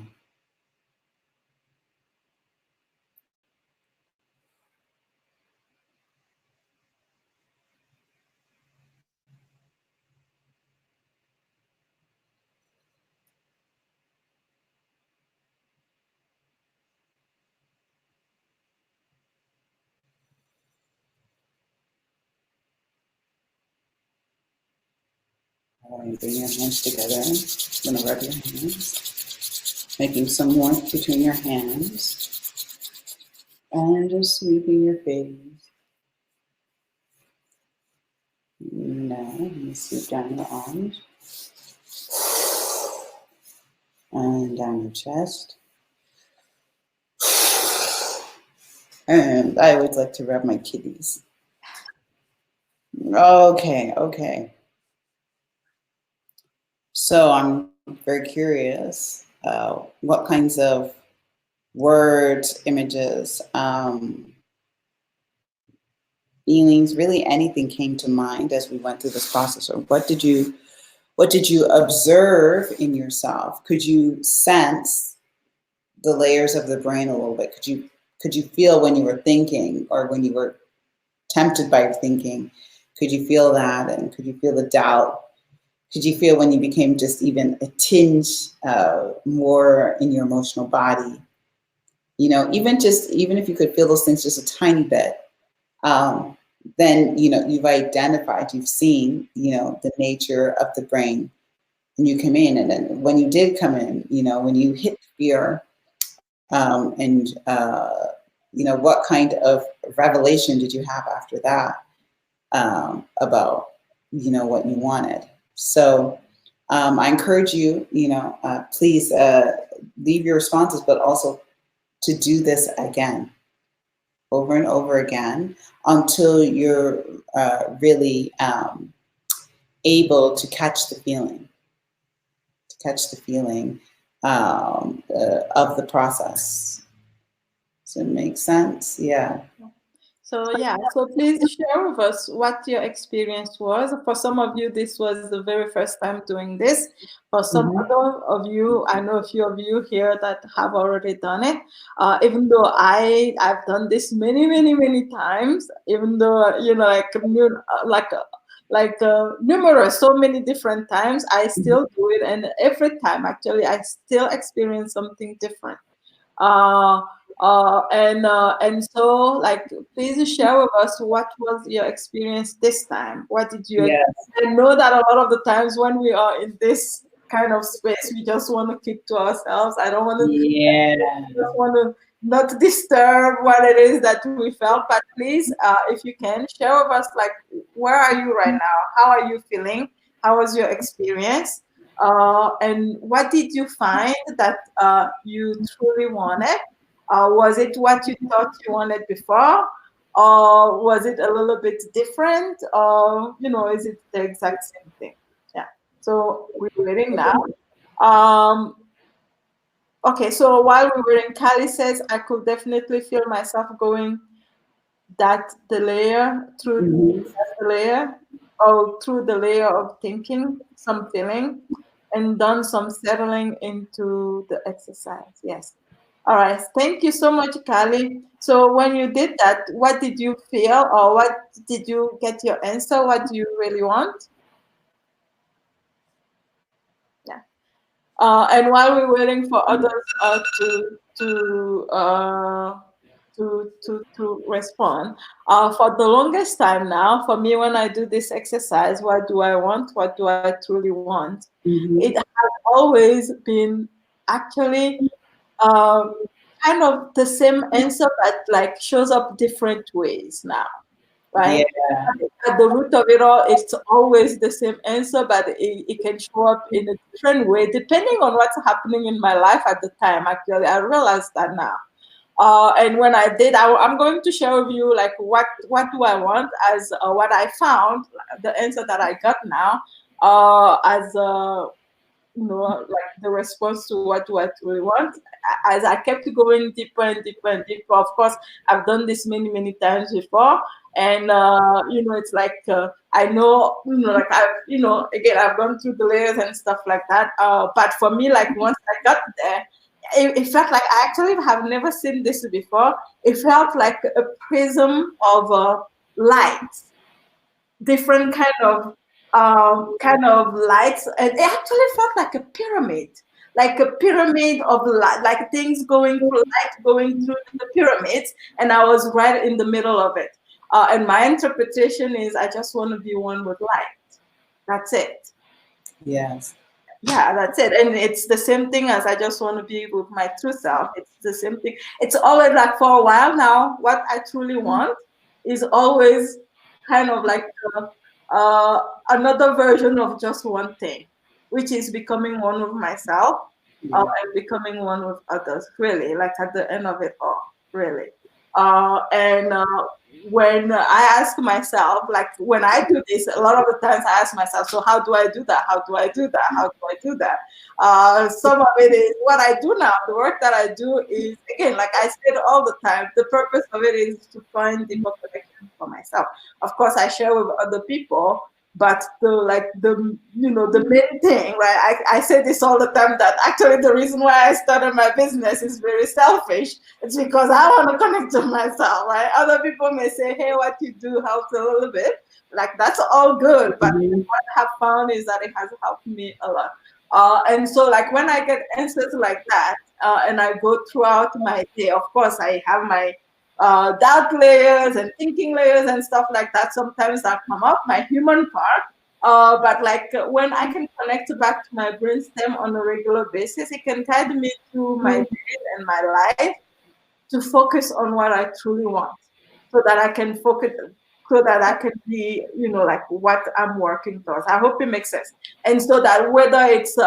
All right, bring your hands together. I'm going to rub your hands, making some warmth between your hands, and just sweeping your face. Now, you sweep down your arms, and down your chest. And I always like to rub my kidneys. Okay. So I'm very curious, what kinds of words, images, feelings, really anything came to mind as we went through this process? Or what did you observe in yourself? Could you sense the layers of the brain a little bit? Could you feel when you were thinking or when you were tempted by your thinking? Could you feel that? And could you feel the doubt? Could you feel when you became just even a tinge more in your emotional body? You know, even if you could feel those things just a tiny bit, then, you know, you've identified, you've seen, you know, the nature of the brain, and you come in. And then when you did come in, you know, when you hit fear, and you know, what kind of revelation did you have after that, about, you know, what you wanted? So I encourage you, you know, please leave your responses, but also to do this again, over and over again, until you're really able to catch the feeling, of the process. Does it make sense? Yeah. So yeah, so please share with us what your experience was. For some of you, this was the very first time doing this. For some Mhm. other of you, I know a few of you here that have already done it. Even though I've done this many times, even though, you know, numerous, so many different times, I still do it, and every time actually I still experience something different. Uh, and so, like, please share with us what was your experience this time. What did you? Yes. I know that a lot of the times when we are in this kind of space, we just want to keep to ourselves. I don't want to. Yeah. Just want to not disturb what it is that we felt. But please, if you can, share with us, like, where are you right now? How are you feeling? How was your experience? And what did you find that you truly wanted? Was it what you thought you wanted before? Or was it a little bit different? Or, you know, is it the exact same thing? Yeah. So we're waiting now. Um, okay, so while we were in, Cali says, I could definitely feel myself going the layer through Mhm. the layer, or through the layer of thinking, some feeling, and done some settling into the exercise. Yes. All right. Thank you so much, Kali. So when you did that, what did you feel, or what did you get your answer? What do you really want? Yeah. And while we're waiting for others to respond, for the longest time now, for me, when I do this exercise, what do I want? What do I truly want? It Mhm. has always been actually um, kind of the same answer, but like shows up different ways now, Yeah. right? At the root of it all, it's always the same answer, but it can show up in a different way depending on what's happening in my life at the time. Actually, I realized that now. And when I did, I'm going to share with you, like, what do I want, as what I found, the answer that I got now, as you know, like the response to what do I truly want. As I kept going deeper and deeper and deeper, of course, I've done this many times before. And, you know, it's like, I know, you know, like again, I've gone through the layers and stuff like that. But for me, like, once I got there, it felt like I actually have never seen this before. It felt like a prism of light, different kind of lights, and it actually felt like a pyramid of light, like things going through light going through the pyramids, and I was right in the middle of it. And my interpretation is, I just want to be one with light. That's it. Yes. Yeah, that's it. And it's the same thing as, I just want to be with my true self. It's the same thing. It's always like, for a while now, what I truly want is always kind of like another version of just one thing, which is becoming one with myself, Yeah. and becoming one with others, really, like at the end of it all, really. And when I ask myself, like, when I do this, a lot of the times I ask myself, so how do I do that? How do I do that? How do I do that? Some of it is what I do now. The work that I do is, again, like I said all the time, the purpose of it is to find deeper connection for myself. Of course, I share with other people, but the main thing, right? I say this all the time, that actually the reason why I started my business is very selfish. It's because I want to connect to myself, right? Other people may say, hey, what you do helps a little bit. Like, that's all good, but what I have found is that it has helped me a lot. And so, like, when I get answers like that, and I go throughout my day, of course, I have my doubt layers and thinking layers and stuff like that. Sometimes that come up, my human part. But like when I can connect back to my brainstem on a regular basis, it can guide me through my day and my life to focus on what I truly want, so that I can focus, so that I can be, like what I'm working towards. I hope it makes sense. And so that whether it's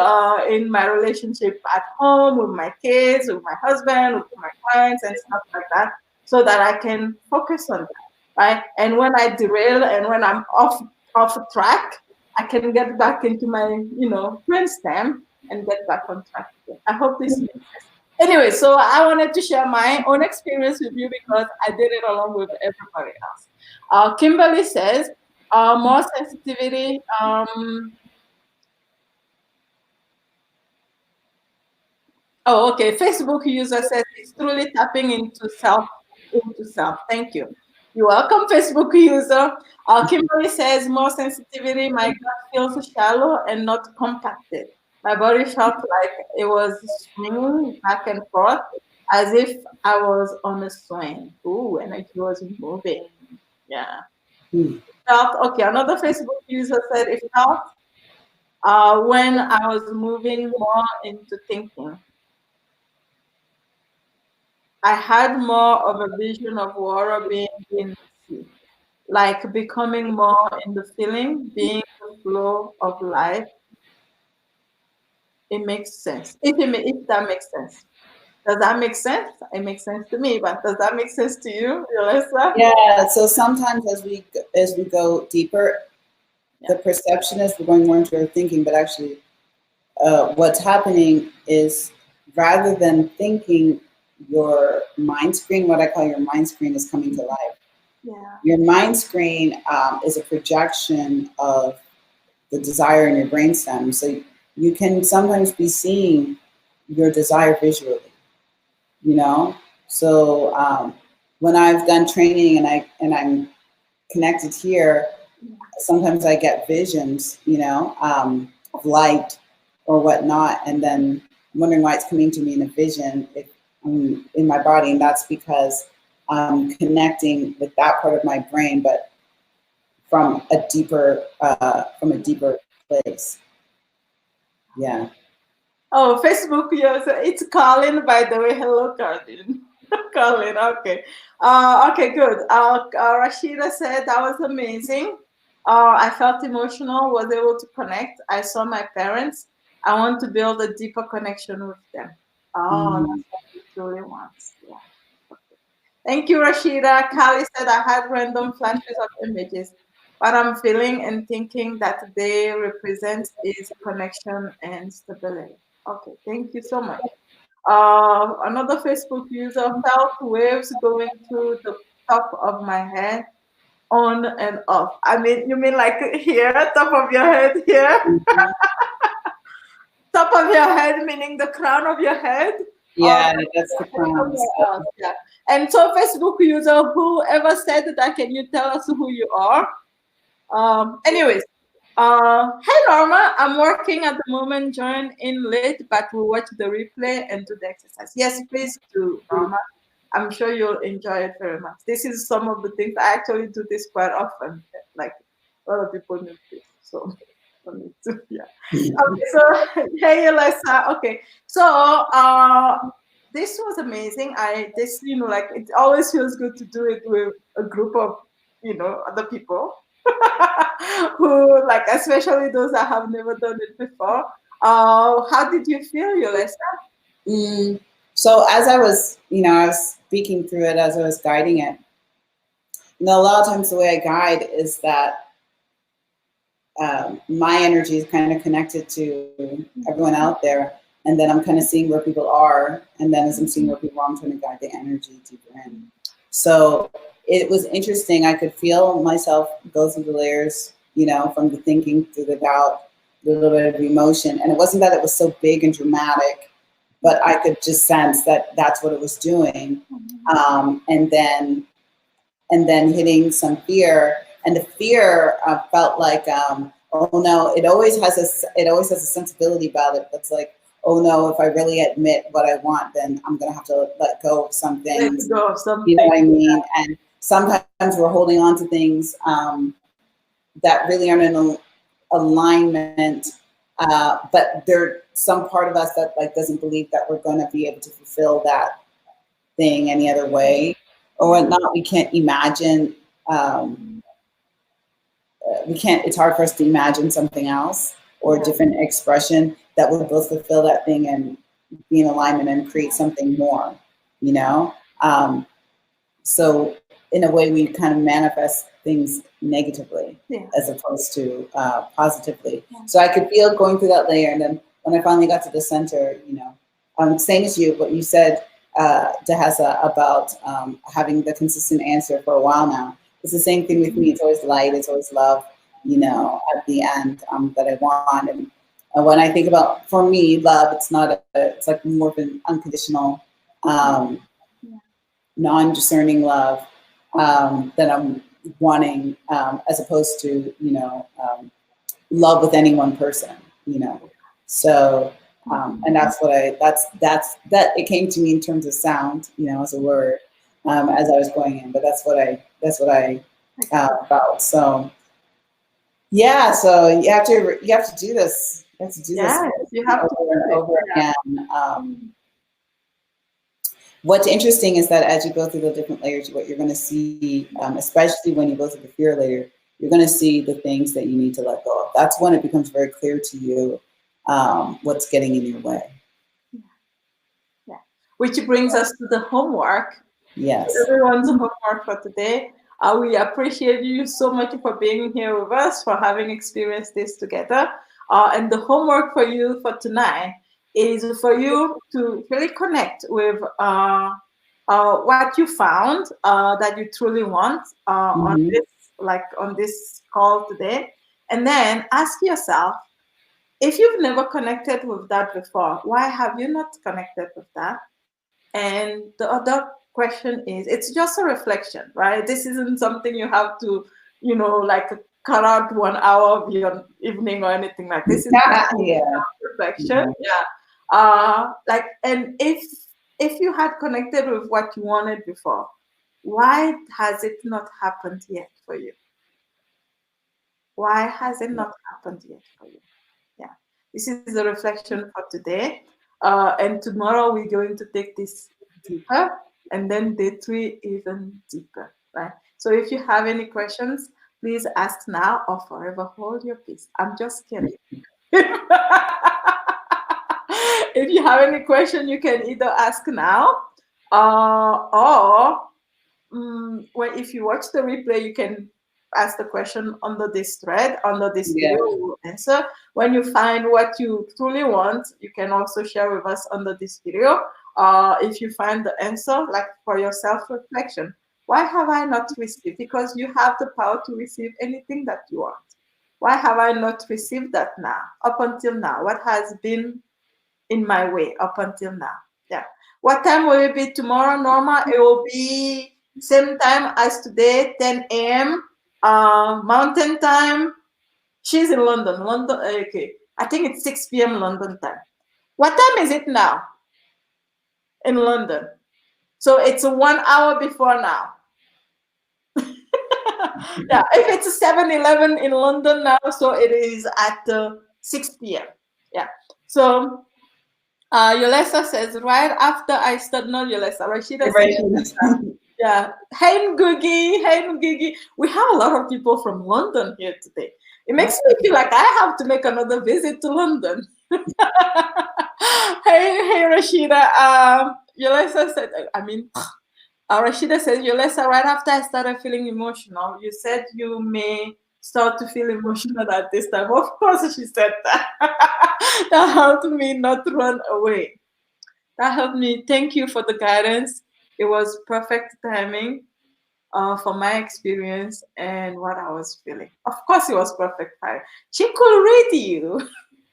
in my relationship at home, with my kids, with my husband, with my clients and stuff like that, so that I can focus on that, right? And when I derail and when I'm off track, I can get back into my, brainstem and get back on track again. I hope this makes sense. Anyway, so I wanted to share my own experience with you because I did it along with everybody else. Kimberly says, more sensitivity. Oh, okay. Facebook user says it's truly tapping into self. Thank you. You're welcome, Facebook user. Kimberly says more sensitivity. My gut feels shallow and not compacted. My body felt like it was swinging back and forth as if I was on a swing. Ooh, and it was moving. Yeah. Felt okay. Another Facebook user said it felt when I was moving more into thinking. I had more of a vision of water being in the sea, like becoming more in the feeling, being the flow of life. It makes sense. If that makes sense. Does that make sense? It makes sense to me, but does that make sense to you, Yolessa? Yeah. So sometimes as we go deeper, the perception is we're going more into our thinking, but actually, what's happening is rather than thinking, your mind screen, what I call your mind screen, is coming to life. Yeah. Your mind screen is a projection of the desire in your brainstem. So you can sometimes be seeing your desire visually, So when I've done training and I'm connected here, sometimes I get visions, of light or whatnot, and then I'm wondering why it's coming to me in a vision in my body, and that's because I'm connecting with that part of my brain, but from a deeper place. Yeah. Oh, Facebook user. It's Colin, by the way. Hello, Colin. Colin. Okay. Okay, good. Rashida said that was amazing. I felt emotional, was able to connect. I saw my parents. I want to build a deeper connection with them. Oh, that's what he truly wants. Yeah. Okay. Thank you, Rashida. Kali said I had random flashes of images. What I'm feeling and thinking that they represent is connection and stability. Okay, thank you so much. Another Facebook user felt waves going through the top of my head, on and off. I mean, you mean like here, top of your head here? Top of your head, meaning the crown of your head? Yeah, that's the crown. Yeah. And so, Facebook user, whoever said that, can you tell us who you are? Anyways, hey Norma, I'm working at the moment. Join in late, but we'll watch the replay and do the exercise. Yes, please do, Norma. I'm sure you'll enjoy it very much. This is some of the things I actually do this quite often. Like a lot of people need this, so for me too. Yeah. Okay, so hey Alessa. Okay, so this was amazing. Like it always feels good to do it with a group of other people. Who, like, especially those that have never done it before. How did you feel, Yolessa? So as I was speaking through it, as I was guiding it, a lot of times the way I guide is that my energy is kind of connected to everyone out there, and then I'm kind of seeing where people are, and then as I'm seeing where people are, I'm trying to guide the energy deeper in. So it was interesting. I could feel myself go through the layers, you know, from the thinking to the doubt, a little bit of emotion. And it wasn't that it was so big and dramatic, but I could just sense that that's what it was doing. And then hitting some fear, and the fear felt like, oh no, it always has a sensibility about it that's like, oh no, if I really admit what I want, then I'm gonna have to let go of some things. Let go of something. You know what I mean? And sometimes we're holding on to things that really aren't in alignment, but there's some part of us that like doesn't believe that we're going to be able to fulfill that thing any other way, or not. We can't imagine. It's hard for us to imagine something else or a different expression that would both fulfill that thing and be in alignment and create something more, you know? So in a way, we kind of manifest things negatively as opposed to positively. So I could feel going through that layer. And then when I finally got to the center, you know, same as you, what you said, Dehasa, about having the consistent answer for a while now. It's the same thing with me. It's always light. It's always love, you know, at the end that I want. And when I think about, for me, love, it's like more of an unconditional, non-discerning love that I'm wanting, as opposed to, you know, love with any one person, you know. So, and that's what it came to me in terms of sound, you know, as a word, as I was going in, but that's what I felt. So, yeah, so you have to do this. You have to do this. You have over and over again. What's interesting is that as you go through the different layers, what you're going to see, especially when you go through the fear layer, you're going to see the things that you need to let go of. That's when it becomes very clear to you what's getting in your way. Yeah. Which brings us to the homework. Yes. Everyone's homework for today. We appreciate you so much for being here with us, for having experienced this together. And the homework for you for tonight is for you to really connect with what you found that you truly want on this call today, and then ask yourself, if you've never connected with that before, why have you not connected with that? And the other question is, it's just a reflection, right? This isn't something you have to, you know, like cut out 1 hour of your evening or anything like this. Is reflection. And if you had connected with what you wanted before, why has it not happened yet for you? Why has it not happened yet for you? Yeah, this is a reflection for today. And tomorrow we're going to take this deeper, and then day 3 even deeper, right? So if you have any questions, please ask now or forever hold your peace. I'm just kidding. If you have any question, you can either ask now or if you watch the replay, you can ask the question under this thread, under this video, we will answer. When you find what you truly want, you can also share with us under this video. If you find the answer, like for your self-reflection, why have I not received? Because you have the power to receive anything that you want. Why have I not received that now, up until now? What has been in my way up until now? Yeah. What time will it be tomorrow, Norma? It will be same time as today, 10 a.m. Mountain time. She's in London. Okay. I think it's 6 p.m. London time. What time is it now in London? So it's 1 hour before now. Yeah, if it's 7-Eleven in London now, so it is at 6 p.m. Yeah. So Yolesa says, right after I start, no, Yolesa, Rashida says, yeah. Hey Ngugi. We have a lot of people from London here today. It makes me feel like I have to make another visit to London. Hey Rashida. Yolesa said, Rashida says, Yolesa, right after I started feeling emotional, you said you may start to feel emotional at this time. Of course, she said that. That helped me not run away. That helped me. Thank you for the guidance. It was perfect timing. for my experience and what I was feeling. Of course, it was perfect fine. She could read you.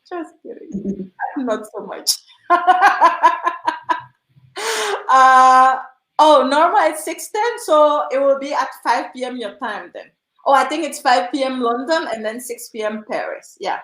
Just kidding. Not so much. Oh, normal it's 6:10, so it will be at 5 p.m. your time then. Oh, I think it's 5 p.m. London and then 6 p.m. Paris. Yeah.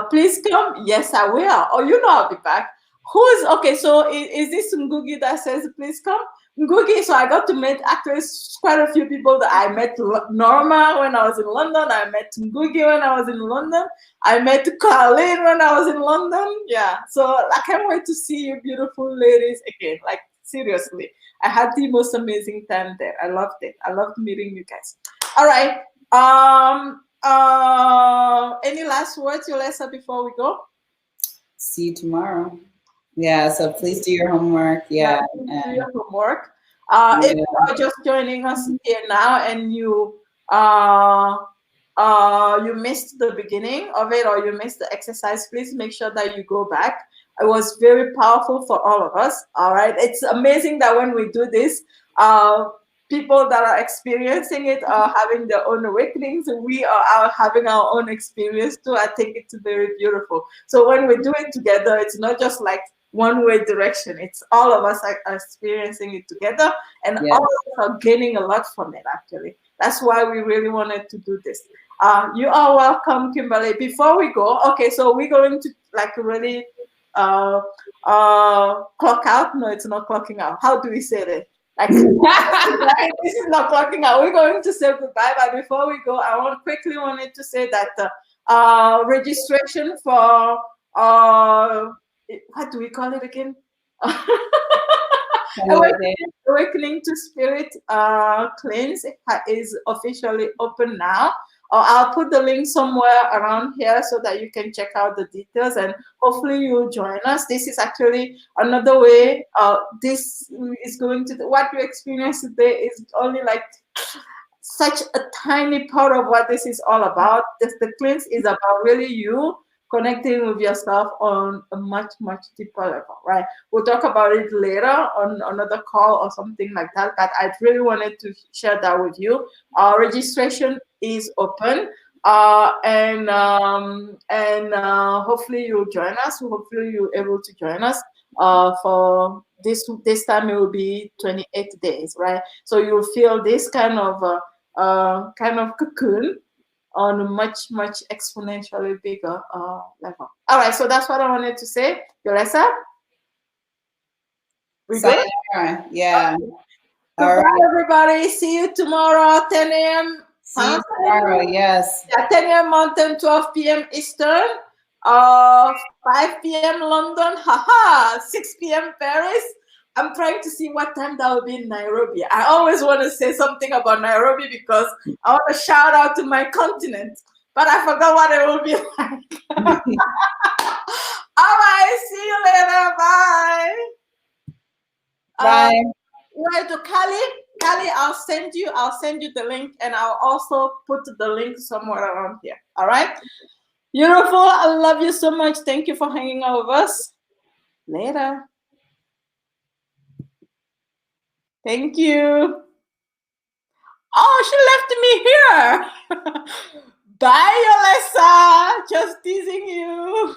Please come. Yes, I will. Oh, you know I'll be back. Who is okay? So is this Ngugi that says please come? Ngugi. So I got to meet actually quite a few people that I met. Norma when I was in London. I met Ngugi when I was in London. I met Colleen when I was in London. Yeah. So I can't wait to see you, beautiful ladies, again. Like seriously, I had the most amazing time there. I loved it. I loved meeting you guys. All right. Any last words, Yolesa, before we go? See you tomorrow. Yeah, so please do your homework. Yeah. Do your homework. Yeah. If you are just joining us here now and you missed the beginning of it or you missed the exercise, please make sure that you go back. It was very powerful for all of us. All right. It's amazing that when we do this, people that are experiencing it are having their own awakenings. We are having our own experience too. I think it's very beautiful. So when we do it together, it's not just like one-way direction. It's all of us are experiencing it together, and Yeah. all of us are gaining a lot from it, actually. That's why we really wanted to do this. You are welcome, Kimberly. Before we go, okay, so we're going to like really clock out. No, it's not clocking out. How do we say that? Like, right? This is not clocking out. We're going to say goodbye, but before we go, I quickly wanted to say that registration for what do we call it again? Awakening to Spirit cleanse is officially open now. I'll put the link somewhere around here so that you can check out the details, and hopefully you'll join us. This is actually another way. This is going to what you experience today is only like such a tiny part of what this is all about. The cleanse is about really you connecting with yourself on a much, much deeper level, right? We'll talk about it later on another call or something like that, but I really wanted to share that with you. Our registration is open, and hopefully you'll join us. Hopefully you're able to join us for this time. It will be 28 days, right? So you'll feel this kind of cocoon on a much, much exponentially bigger level. All right, so that's what I wanted to say. Yolesa? We good? Yeah. Okay. Goodbye, everybody. See you tomorrow, 10 a.m. See you tomorrow, yes. Yeah, 10 a.m. Mountain, 12 p.m. Eastern, 5 p.m. London, 6 p.m. Paris. I'm trying to see what time that will be in Nairobi. I always want to say something about Nairobi because I want to shout out to my continent, but I forgot what it will be like. All right, see you later. Bye. Bye. Right to Kali. Kali, I'll send you the link, and I'll also put the link somewhere around here. All right. Beautiful. I love you so much. Thank you for hanging out with us. Later. Thank you. Oh, she left me here. Bye, Yolesa. Just teasing you.